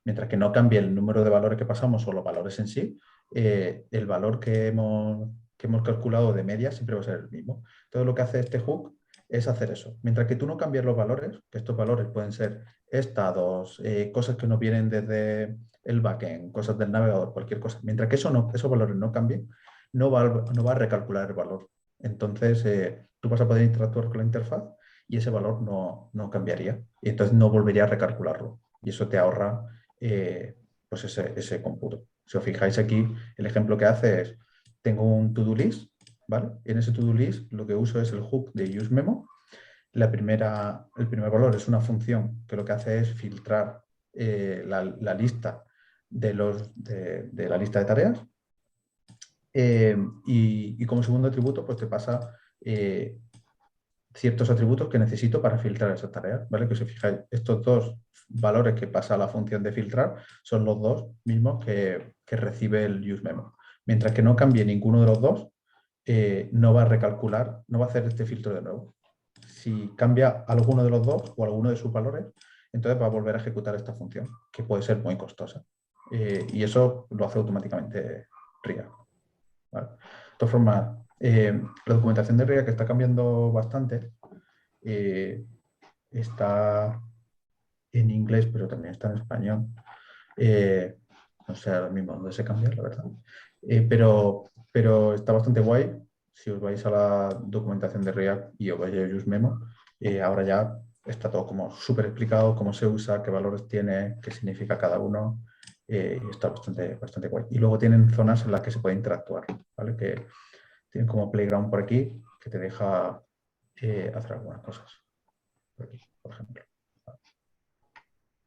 mientras que no cambie el número de valores que pasamos o los valores en sí, el valor que hemos calculado de media siempre va a ser el mismo. Entonces lo que hace este hook es hacer eso. Mientras que tú no cambies los valores, que estos valores pueden ser estados, cosas que nos vienen desde el backend, cosas del navegador, cualquier cosa. Mientras que esos valores no cambien, no va a recalcular el valor. Entonces tú vas a poder interactuar con la interfaz y ese valor no cambiaría. Y entonces no volvería a recalcularlo. Y eso te ahorra pues ese cómputo. Si os fijáis aquí, el ejemplo que hace es, tengo un to-do list, ¿vale? Y en ese to-do list lo que uso es el hook de useMemo. El primer valor es una función que lo que hace es filtrar la lista de la lista de tareas. Y como segundo atributo, pues te pasa ciertos atributos que necesito para filtrar esas tareas, ¿vale? Que si fijáis, estos dos valores que pasa la función de filtrar son los dos mismos que recibe el useMemo. Mientras que no cambie ninguno de los dos, no va a recalcular, no va a hacer este filtro de nuevo. Si cambia alguno de los dos o alguno de sus valores, entonces va a volver a ejecutar esta función, que puede ser muy costosa. Y eso lo hace automáticamente React, ¿vale? De todas formas, la documentación de React que está cambiando bastante, está en inglés, pero también está en español. No sé ahora mismo dónde se cambia, la verdad. Pero está bastante guay. Si os vais a la documentación de React y os vais a UseMemo, ahora ya está todo como súper explicado, cómo se usa, qué valores tiene, qué significa cada uno. Y está bastante guay. Y luego tienen zonas en las que se puede interactuar, ¿vale? Que tienen como playground por aquí que te deja hacer algunas cosas. Por aquí, por ejemplo.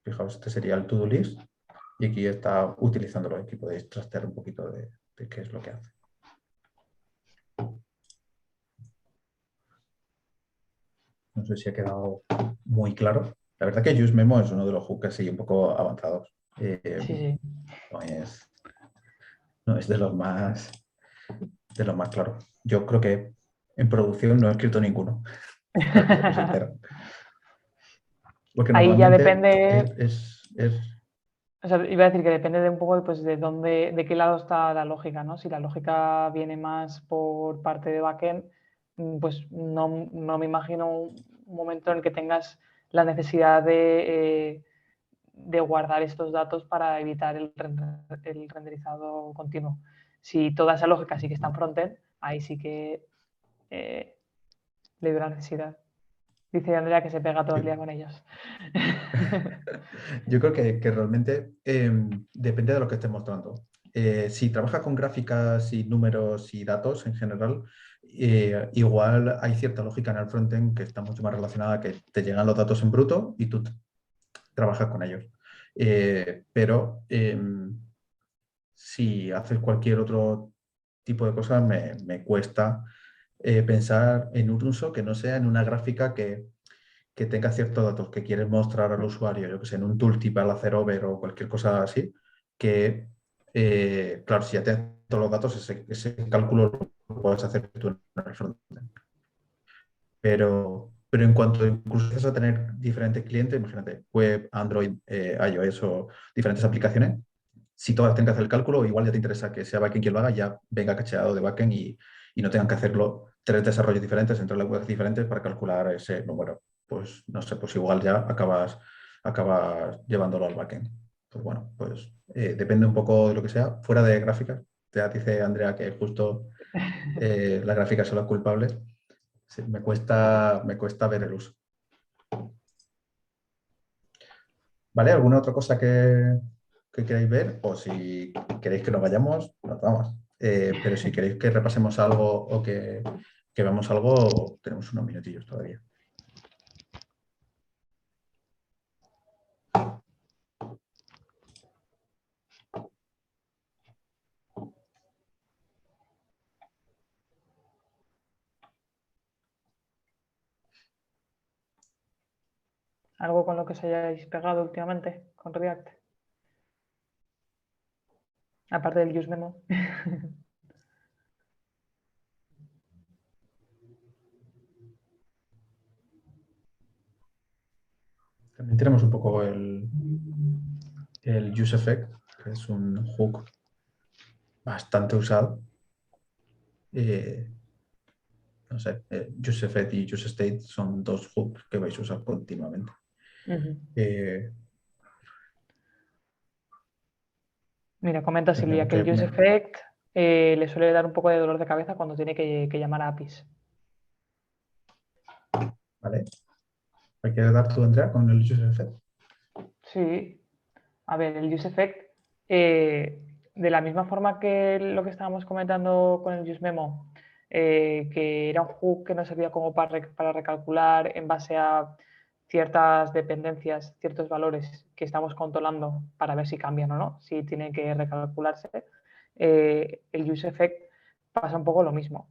Fijaos, este sería el to-do list y aquí está utilizándolo. Aquí podéis trastear un poquito de qué es lo que hace. No sé si ha quedado muy claro. La verdad que UseMemo es uno de los hooks así un poco avanzados. Sí. No es de los más claros. Yo creo que en producción no he escrito ninguno. Para ser sincero. Porque Ahí ya normalmente depende, o sea, iba a decir que depende de un poco pues, de qué lado está la lógica, ¿no? Si la lógica viene más por parte de backend, pues no me imagino un momento en el que tengas la necesidad de guardar estos datos para evitar el renderizado continuo. Si toda esa lógica sí que está en frontend, ahí sí que le veo la necesidad. Dice Andrea que se pega todo el día con ellos. Yo creo que realmente depende de lo que estés mostrando. Si trabajas con gráficas y números y datos en general, igual hay cierta lógica en el frontend que está mucho más relacionada a que te llegan los datos en bruto y tú trabajas con ellos. Pero si haces cualquier otro tipo de cosas, me cuesta pensar en un uso que no sea en una gráfica que tenga ciertos datos que quieres mostrar al usuario, yo que sé, en un tooltip al hacer over o cualquier cosa así, que, claro, si ya tienes todos los datos, ese cálculo lo puedes hacer tú en el frontend. Pero en cuanto incluso empiezas a tener diferentes clientes, imagínate, web, Android, iOS o diferentes aplicaciones, si todas tienen que hacer el cálculo, igual ya te interesa que sea backend quien lo haga, ya venga cacheado de backend y no tengan que hacerlo 3 desarrollos diferentes entre lenguajes diferentes para calcular ese número. Pues no sé, pues igual ya acabas llevándolo al backend. Pues bueno, pues depende un poco de lo que sea. Fuera de gráficas, ya dice Andrea que justo las gráficas son las culpables. Sí, me cuesta ver el uso. ¿Vale? ¿Alguna otra cosa que queráis ver? O si queréis que nos vayamos, nos vamos. Pero si queréis que repasemos algo o que veamos algo, tenemos unos minutillos todavía. ¿Algo con lo que os hayáis pegado últimamente con React? Aparte del use memo. También tenemos un poco el use effect, que es un hook bastante usado. No sé, use effect y use state son dos hooks que vais a usar continuamente. Mira, comenta Silvia que el use effect le suele dar un poco de dolor de cabeza cuando tiene que llamar a APIs. ¿Vale? ¿Me quieres dar tu Andrea con el use effect? Sí. A ver, el use effect, de la misma forma que lo que estábamos comentando con el use memo, que era un hook que nos servía como para recalcular en base a ciertas dependencias, ciertos valores que estamos controlando para ver si cambian o no, si tienen que recalcularse, el use effect pasa un poco lo mismo.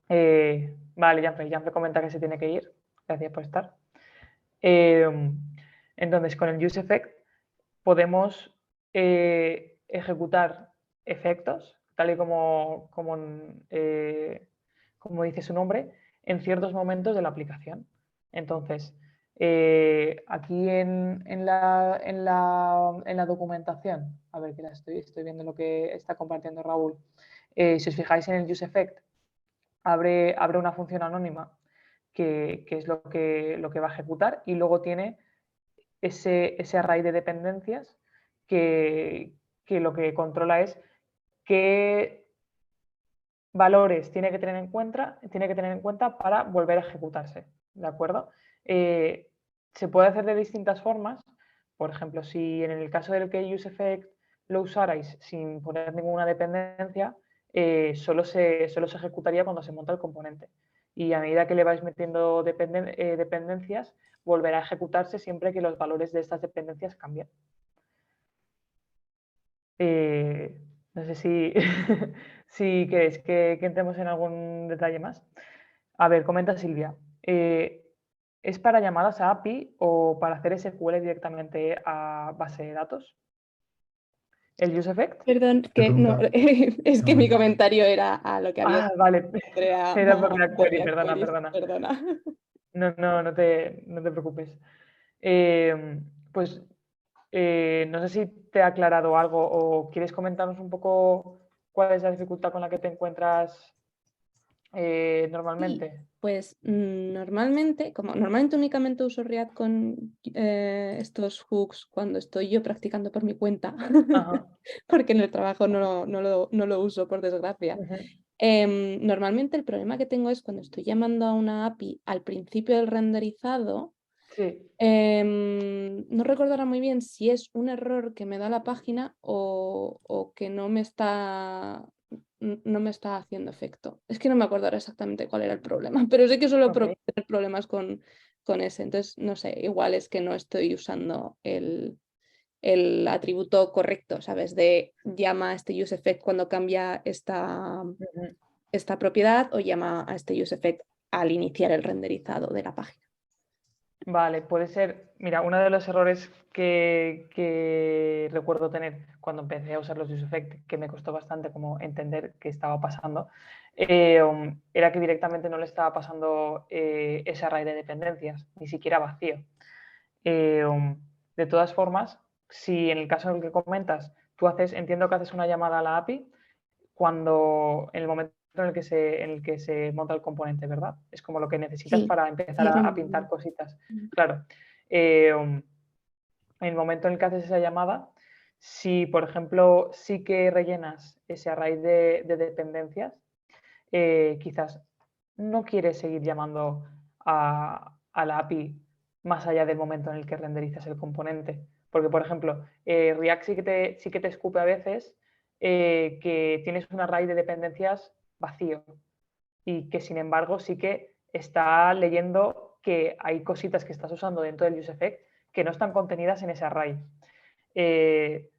Vale, Janfe comenta que se tiene que ir. Gracias por estar. Entonces, con el use effect podemos ejecutar efectos, tal y como dice su nombre, en ciertos momentos de la aplicación. Entonces, aquí en la documentación, a ver que estoy viendo lo que está compartiendo Raúl, si os fijáis en el useEffect, abre una función anónima que es lo que va a ejecutar y luego tiene ese array de dependencias que lo que controla es qué valores tiene que tener en cuenta para volver a ejecutarse, ¿de acuerdo? Se puede hacer de distintas formas. Por ejemplo, si en el caso del que useEffect lo usarais sin poner ninguna dependencia, solo se ejecutaría cuando se monta el componente. Y a medida que le vais metiendo dependencias, volverá a ejecutarse siempre que los valores de estas dependencias cambien. No sé si, si queréis que entremos en algún detalle más. A ver, comenta Silvia. ¿Es para llamadas a API o para hacer SQL directamente a base de datos? ¿El useEffect? Perdón, que no, es que mi comentario era a lo que había dicho vale. Andrea, Era por la de query, React Queries, perdona. perdona. No te preocupes. Pues no sé si te ha aclarado algo o quieres comentarnos un poco cuál es la dificultad con la que te encuentras normalmente. Sí, pues normalmente únicamente uso React con estos hooks cuando estoy yo practicando por mi cuenta, Ajá. porque en el trabajo no lo uso, por desgracia. Ujú. Normalmente el problema que tengo es cuando estoy llamando a una API al principio del renderizado. Sí, No recuerdo ahora muy bien si es un error que me da la página o que no me está haciendo efecto. Es que no me acuerdo ahora exactamente cuál era el problema, pero sé que suelo ok. tener problemas con ese. Entonces, no sé, igual es que no estoy usando el atributo correcto, ¿sabes? De llama a este useEffect cuando cambia Ujú. esta propiedad o llama a este useEffect al iniciar el renderizado de la página. Vale, puede ser. Mira, uno de los errores que recuerdo tener cuando empecé a usar los useEffect, que me costó bastante como entender qué estaba pasando, era que directamente no le estaba pasando ese array de dependencias, ni siquiera vacío. De todas formas, si en el caso en el que comentas, entiendo que haces una llamada a la API en el momento en el que se monta el componente, ¿verdad? Es como lo que necesitas Sí, para empezar sí, es lo a pintar mismo. cositas. Claro. En el momento en el que haces esa llamada, si por ejemplo sí que rellenas ese array de dependencias, quizás no quieres seguir llamando a la API más allá del momento en el que renderizas el componente. Porque, por ejemplo, React sí que te escupe a veces que tienes un array de dependencias vacío y que, sin embargo, sí que está leyendo que hay cositas que estás usando dentro del useEffect que no están contenidas en ese array. Que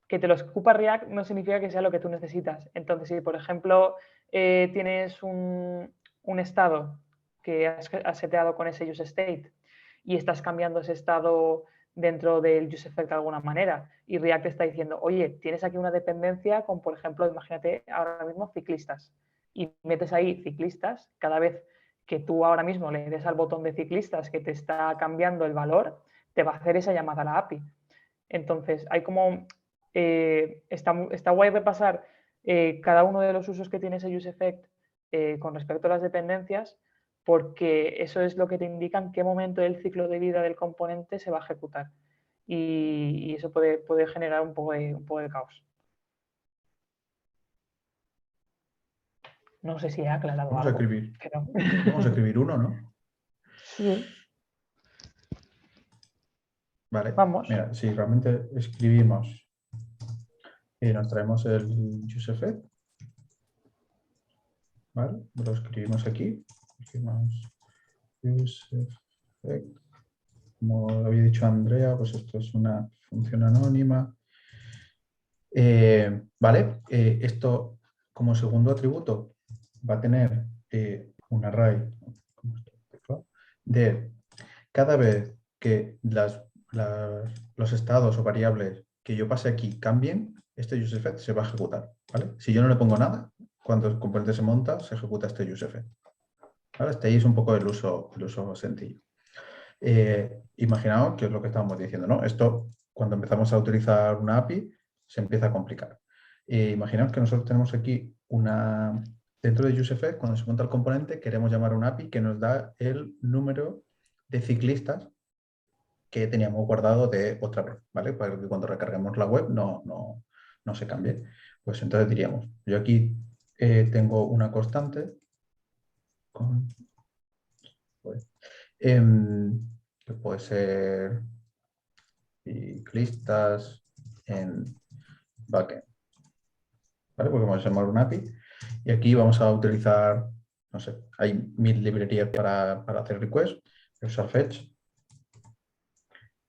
te lo escupa React no significa que sea lo que tú necesitas. Entonces, si por ejemplo tienes un estado que has seteado con ese useState y estás cambiando ese estado dentro del useEffect de alguna manera y React te está diciendo, oye, tienes aquí una dependencia con, por ejemplo, imagínate ahora mismo ciclistas y metes ahí ciclistas, cada vez que tú ahora mismo le des al botón de ciclistas que te está cambiando el valor, te va a hacer esa llamada a la API. Entonces, hay como está guay repasar cada uno de los usos que tiene ese useEffect con respecto a las dependencias, porque eso es lo que te indica en qué momento del ciclo de vida del componente se va a ejecutar. Y eso puede generar un poco de caos. No sé si he aclarado Vamos a algo, escribir. pero... Vamos a escribir uno, ¿no? Sí, Vale. vamos. Mira, si realmente escribimos y nos traemos el useEffect, ¿vale? Lo escribimos aquí. Escribimos useEffect. Como había dicho Andrea, pues esto es una función anónima. Vale, esto como segundo atributo va a tener un array de cada vez que los estados o variables que yo pase aquí cambien, este useEffect se va a ejecutar. ¿Vale? Si yo no le pongo nada, cuando el componente se monta, se ejecuta este useEffect. ¿Vale? Este ahí es un poco el uso sencillo. Imaginaos que es lo que estábamos diciendo, ¿no? Esto, cuando empezamos a utilizar una API, se empieza a complicar. Imaginaos que nosotros tenemos aquí dentro de useEffect, cuando se monta el componente, queremos llamar a una API que nos da el número de ciclistas que teníamos guardado de otra vez, ¿vale? Para que cuando recarguemos la web no se cambie. Pues entonces diríamos, yo aquí tengo una constante con, pues, que puede ser ciclistas en backend, ¿vale? Porque vamos a llamar un API y aquí vamos a utilizar, no sé, hay 1000 librerías para hacer request, usar fetch,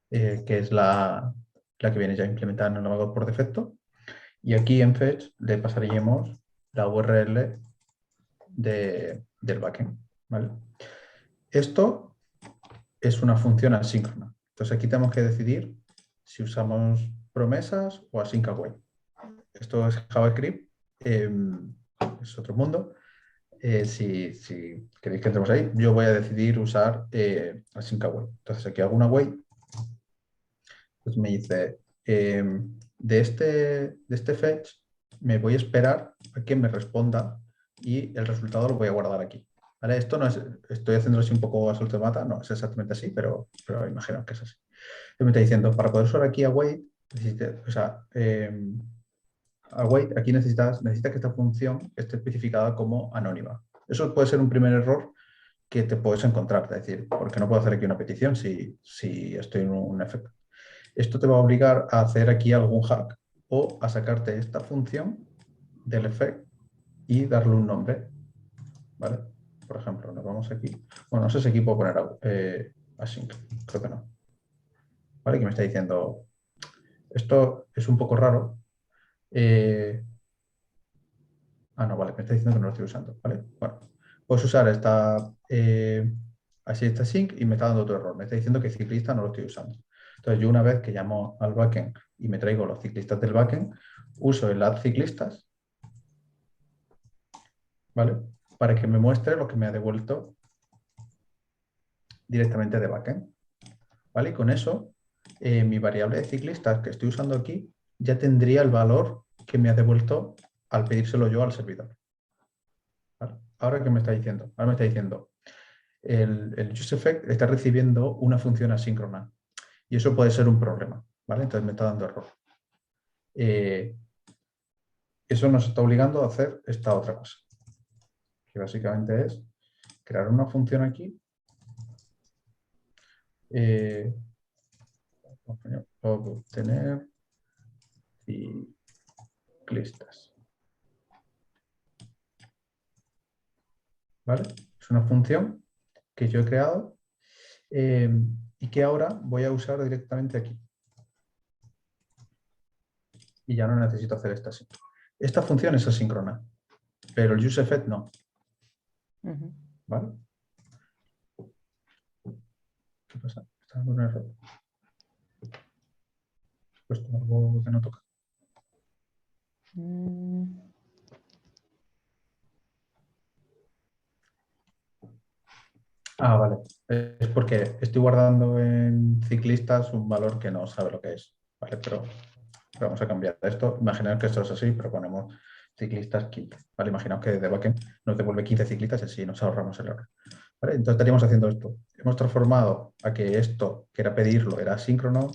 que es la que viene ya implementada en el navegador por defecto. Y aquí en fetch le pasaríamos la URL del backend, ¿vale? Esto es una función asíncrona. Entonces aquí tenemos que decidir si usamos promesas o async await. Esto es JavaScript, es otro mundo. Si queréis que entremos ahí, yo voy a decidir usar async await. Entonces aquí hago una await, pues me dice, de este fetch me voy a esperar a que me responda y el resultado lo voy a guardar aquí. ¿Vale? Esto no es, estoy haciéndolo así un poco a suerte de mata, no es exactamente así, pero imagino que es así. Me está diciendo, para poder usar aquí await, await, aquí necesita que esta función esté especificada como anónima. Eso puede ser un primer error que te puedes encontrar, es decir, ¿por qué no puedo hacer aquí una petición si estoy en un efecto? Esto te va a obligar a hacer aquí algún hack o a sacarte esta función del effect y darle un nombre, ¿vale? Por ejemplo, nos vamos aquí. Bueno, no sé si aquí puedo poner async, creo que no. ¿Vale? Que me está diciendo, esto es un poco raro. No, vale, me está diciendo que no lo estoy usando, ¿vale? Bueno, puedes usar así esta sync y me está dando otro error. Me está diciendo que ciclista no lo estoy usando. Entonces, yo una vez que llamo al backend y me traigo los ciclistas del backend, uso el add ciclistas, ¿vale? Para que me muestre lo que me ha devuelto directamente de backend, ¿vale? Y con eso, mi variable de ciclistas que estoy usando aquí ya tendría el valor que me ha devuelto al pedírselo yo al servidor. ¿Vale? Ahora, ¿qué me está diciendo? Ahora me está diciendo, el useEffect está recibiendo una función asíncrona y eso puede ser un problema, ¿vale? Entonces me está dando error. Eso nos está obligando a hacer esta otra cosa, que básicamente es crear una función aquí para obtener ciclistas. ¿Vale? Es una función que yo he creado y que ahora voy a usar directamente aquí. Y ya no necesito hacer esta así. Esta función es asíncrona, pero el useEffect no. ¿Vale? ¿Qué pasa? Está dando un error. He puesto algo que no toca. Vale. Es porque estoy guardando en ciclistas un valor que no sabe lo que es. ¿Vale? Pero vamos a cambiar esto. Imaginad que esto es así, pero ponemos ciclistas 15. ¿Vale? Imaginaos que de backend nos devuelve 15 ciclistas y así nos ahorramos el error. ¿Vale? Entonces estaríamos haciendo esto. Hemos transformado a que esto, que era pedirlo, era asíncrono,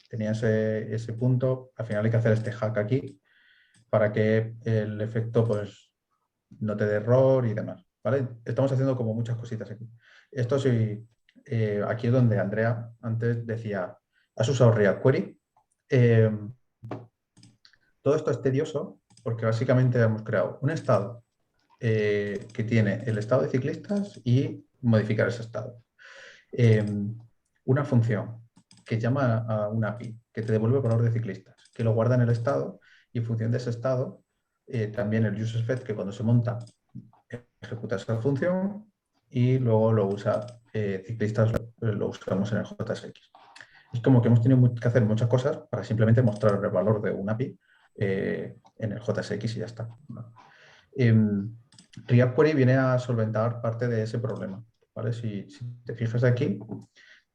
tenía ese punto. Al final hay que hacer este hack aquí para que el efecto pues, no te dé error y demás. ¿Vale? Estamos haciendo como muchas cositas aquí. Esto sí, aquí es donde Andrea antes decía, ¿has usado React Query? Todo esto es tedioso porque básicamente hemos creado un estado que tiene el estado de ciclistas y modificar ese estado. Una función que llama a una API que te devuelve valor de ciclistas, que lo guarda en el estado y en función de ese estado también el useEffect que cuando se monta ejecuta esa función y luego lo usa ciclistas lo usamos en el JSX. Es como que hemos tenido que hacer muchas cosas para simplemente mostrar el valor de un API en el JSX y ya está. React Query viene a solventar parte de ese problema. ¿Vale? Si te fijas aquí,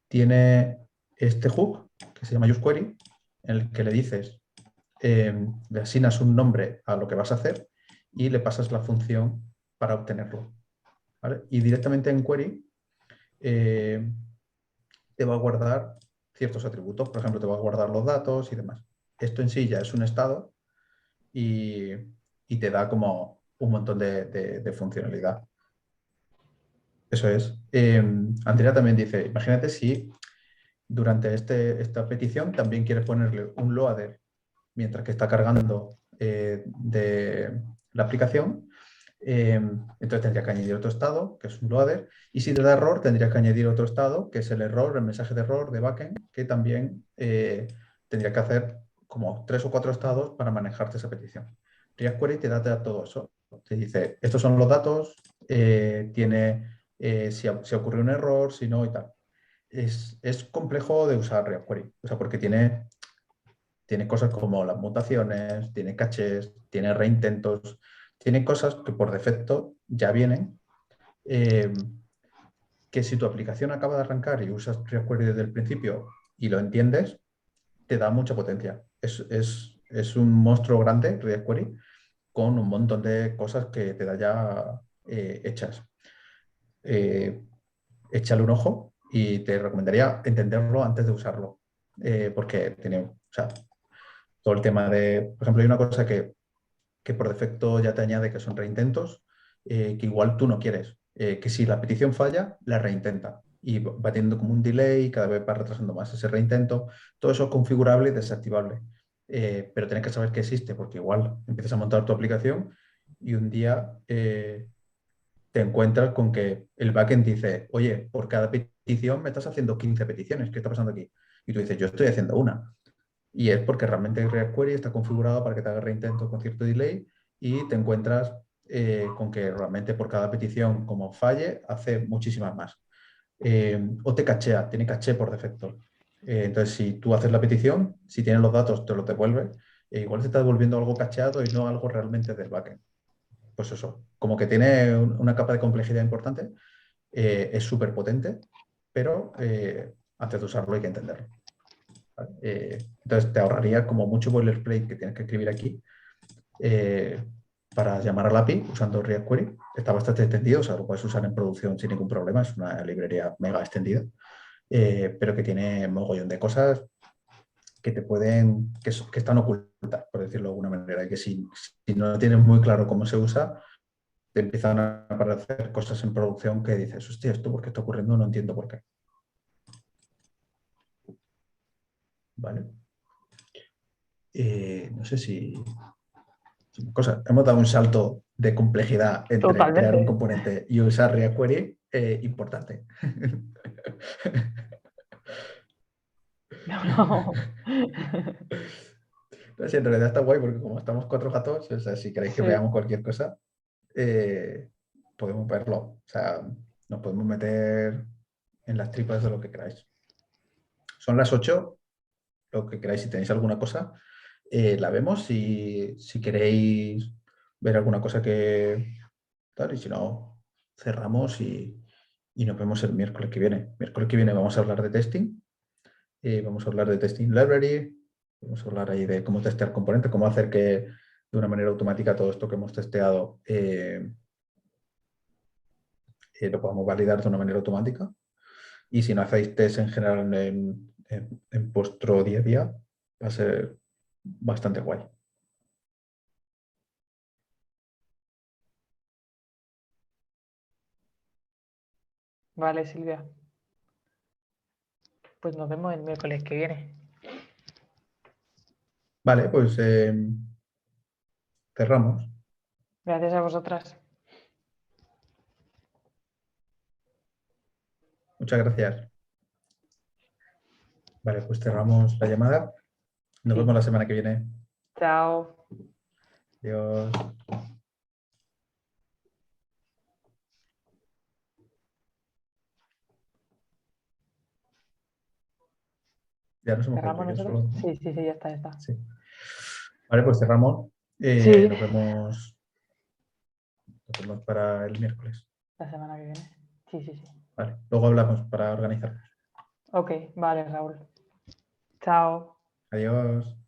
tiene este hook que se llama useQuery, en el que le dices, le asignas un nombre a lo que vas a hacer y le pasas la función para obtenerlo. ¿Vale? Y directamente en query te va a guardar ciertos atributos, por ejemplo, te va a guardar los datos y demás. Esto en sí ya es un estado y te da como un montón de funcionalidad. Eso es. Andrea también dice, imagínate si durante esta petición también quieres ponerle un loader mientras que está cargando de la aplicación. Entonces tendría que añadir otro estado, que es un loader, y si te da error, tendría que añadir otro estado, que es el error, el mensaje de error de backend, que también tendría que hacer como 3 o 4 estados para manejarte esa petición. React Query te da todo eso. Te dice, estos son los datos, si ocurre un error, si no y tal. Es complejo de usar React Query, o sea, porque tiene cosas como las mutaciones, tiene cachés, tiene reintentos, tiene cosas que por defecto ya vienen, que si tu aplicación acaba de arrancar y usas React Query desde el principio y lo entiendes, te da mucha potencia. Es un monstruo grande, React Query, con un montón de cosas que te da ya hechas. Échale un ojo y te recomendaría entenderlo antes de usarlo, porque tiene, o sea, todo el tema de, por ejemplo, hay una cosa que que por defecto ya te añade que son reintentos, que igual tú no quieres. Que si la petición falla, la reintenta. Y va teniendo como un delay y cada vez va retrasando más ese reintento. Todo eso es configurable y desactivable. Pero tienes que saber que existe, porque igual empiezas a montar tu aplicación y un día te encuentras con que el backend dice, oye, por cada petición me estás haciendo 15 peticiones, ¿qué está pasando aquí? Y tú dices, yo estoy haciendo una. Y es porque realmente React Query está configurado para que te haga reintento con cierto delay y te encuentras con que realmente por cada petición, como falle, hace muchísimas más. O te cachea, tiene caché por defecto. Entonces, si tú haces la petición, si tienes los datos, te los devuelve. Igual te está devolviendo algo cacheado y no algo realmente del backend. Pues eso, como que tiene una capa de complejidad importante, es súper potente, pero antes de usarlo hay que entenderlo. ¿Vale? Entonces te ahorraría como mucho boilerplate que tienes que escribir aquí para llamar al API usando React Query. Está bastante extendido, o sea, lo puedes usar en producción sin ningún problema, es una librería mega extendida, pero que tiene mogollón de cosas que te pueden, que están ocultas, por decirlo de alguna manera, y que si no tienes muy claro cómo se usa, te empiezan a aparecer cosas en producción que dices, hostia, ¿esto por qué está ocurriendo? No entiendo por qué. ¿Vale? No sé si... Hemos dado un salto de complejidad entre crear un Totalmente. componente y usar React Query importante. No. Entonces, en realidad está guay porque como estamos cuatro gatos, o sea, si queréis que Sí. veamos cualquier cosa, podemos verlo. O sea, nos podemos meter en las tripas de lo que queráis. Son las 8, lo que queráis, si tenéis alguna cosa, la vemos. Si queréis ver alguna cosa que tal, y si no, cerramos y nos vemos el miércoles que viene. Miércoles que viene vamos a hablar de testing, vamos a hablar de testing library, vamos a hablar ahí de cómo testear componentes, cómo hacer que de una manera automática todo esto que hemos testeado lo podamos validar de una manera automática. Y si no hacéis test en general en vuestro día a día, va a ser bastante guay. Vale, Silvia. Pues nos vemos el miércoles que viene. Vale, pues cerramos. Gracias a vosotras. Muchas gracias. Vale, pues cerramos la llamada. Nos Sí. vemos la semana que viene. Chao. Adiós. Ya nos hemos ¿Cerramos quedado yo nosotros? solo, ¿no? Sí, sí, sí, ya está, ya está. Sí. Vale, pues cerramos. Sí. Nos vemos para el miércoles. La semana que viene. Sí, sí, sí. Vale, luego hablamos para organizarnos. Ok, vale, Raúl. Chao. Adiós.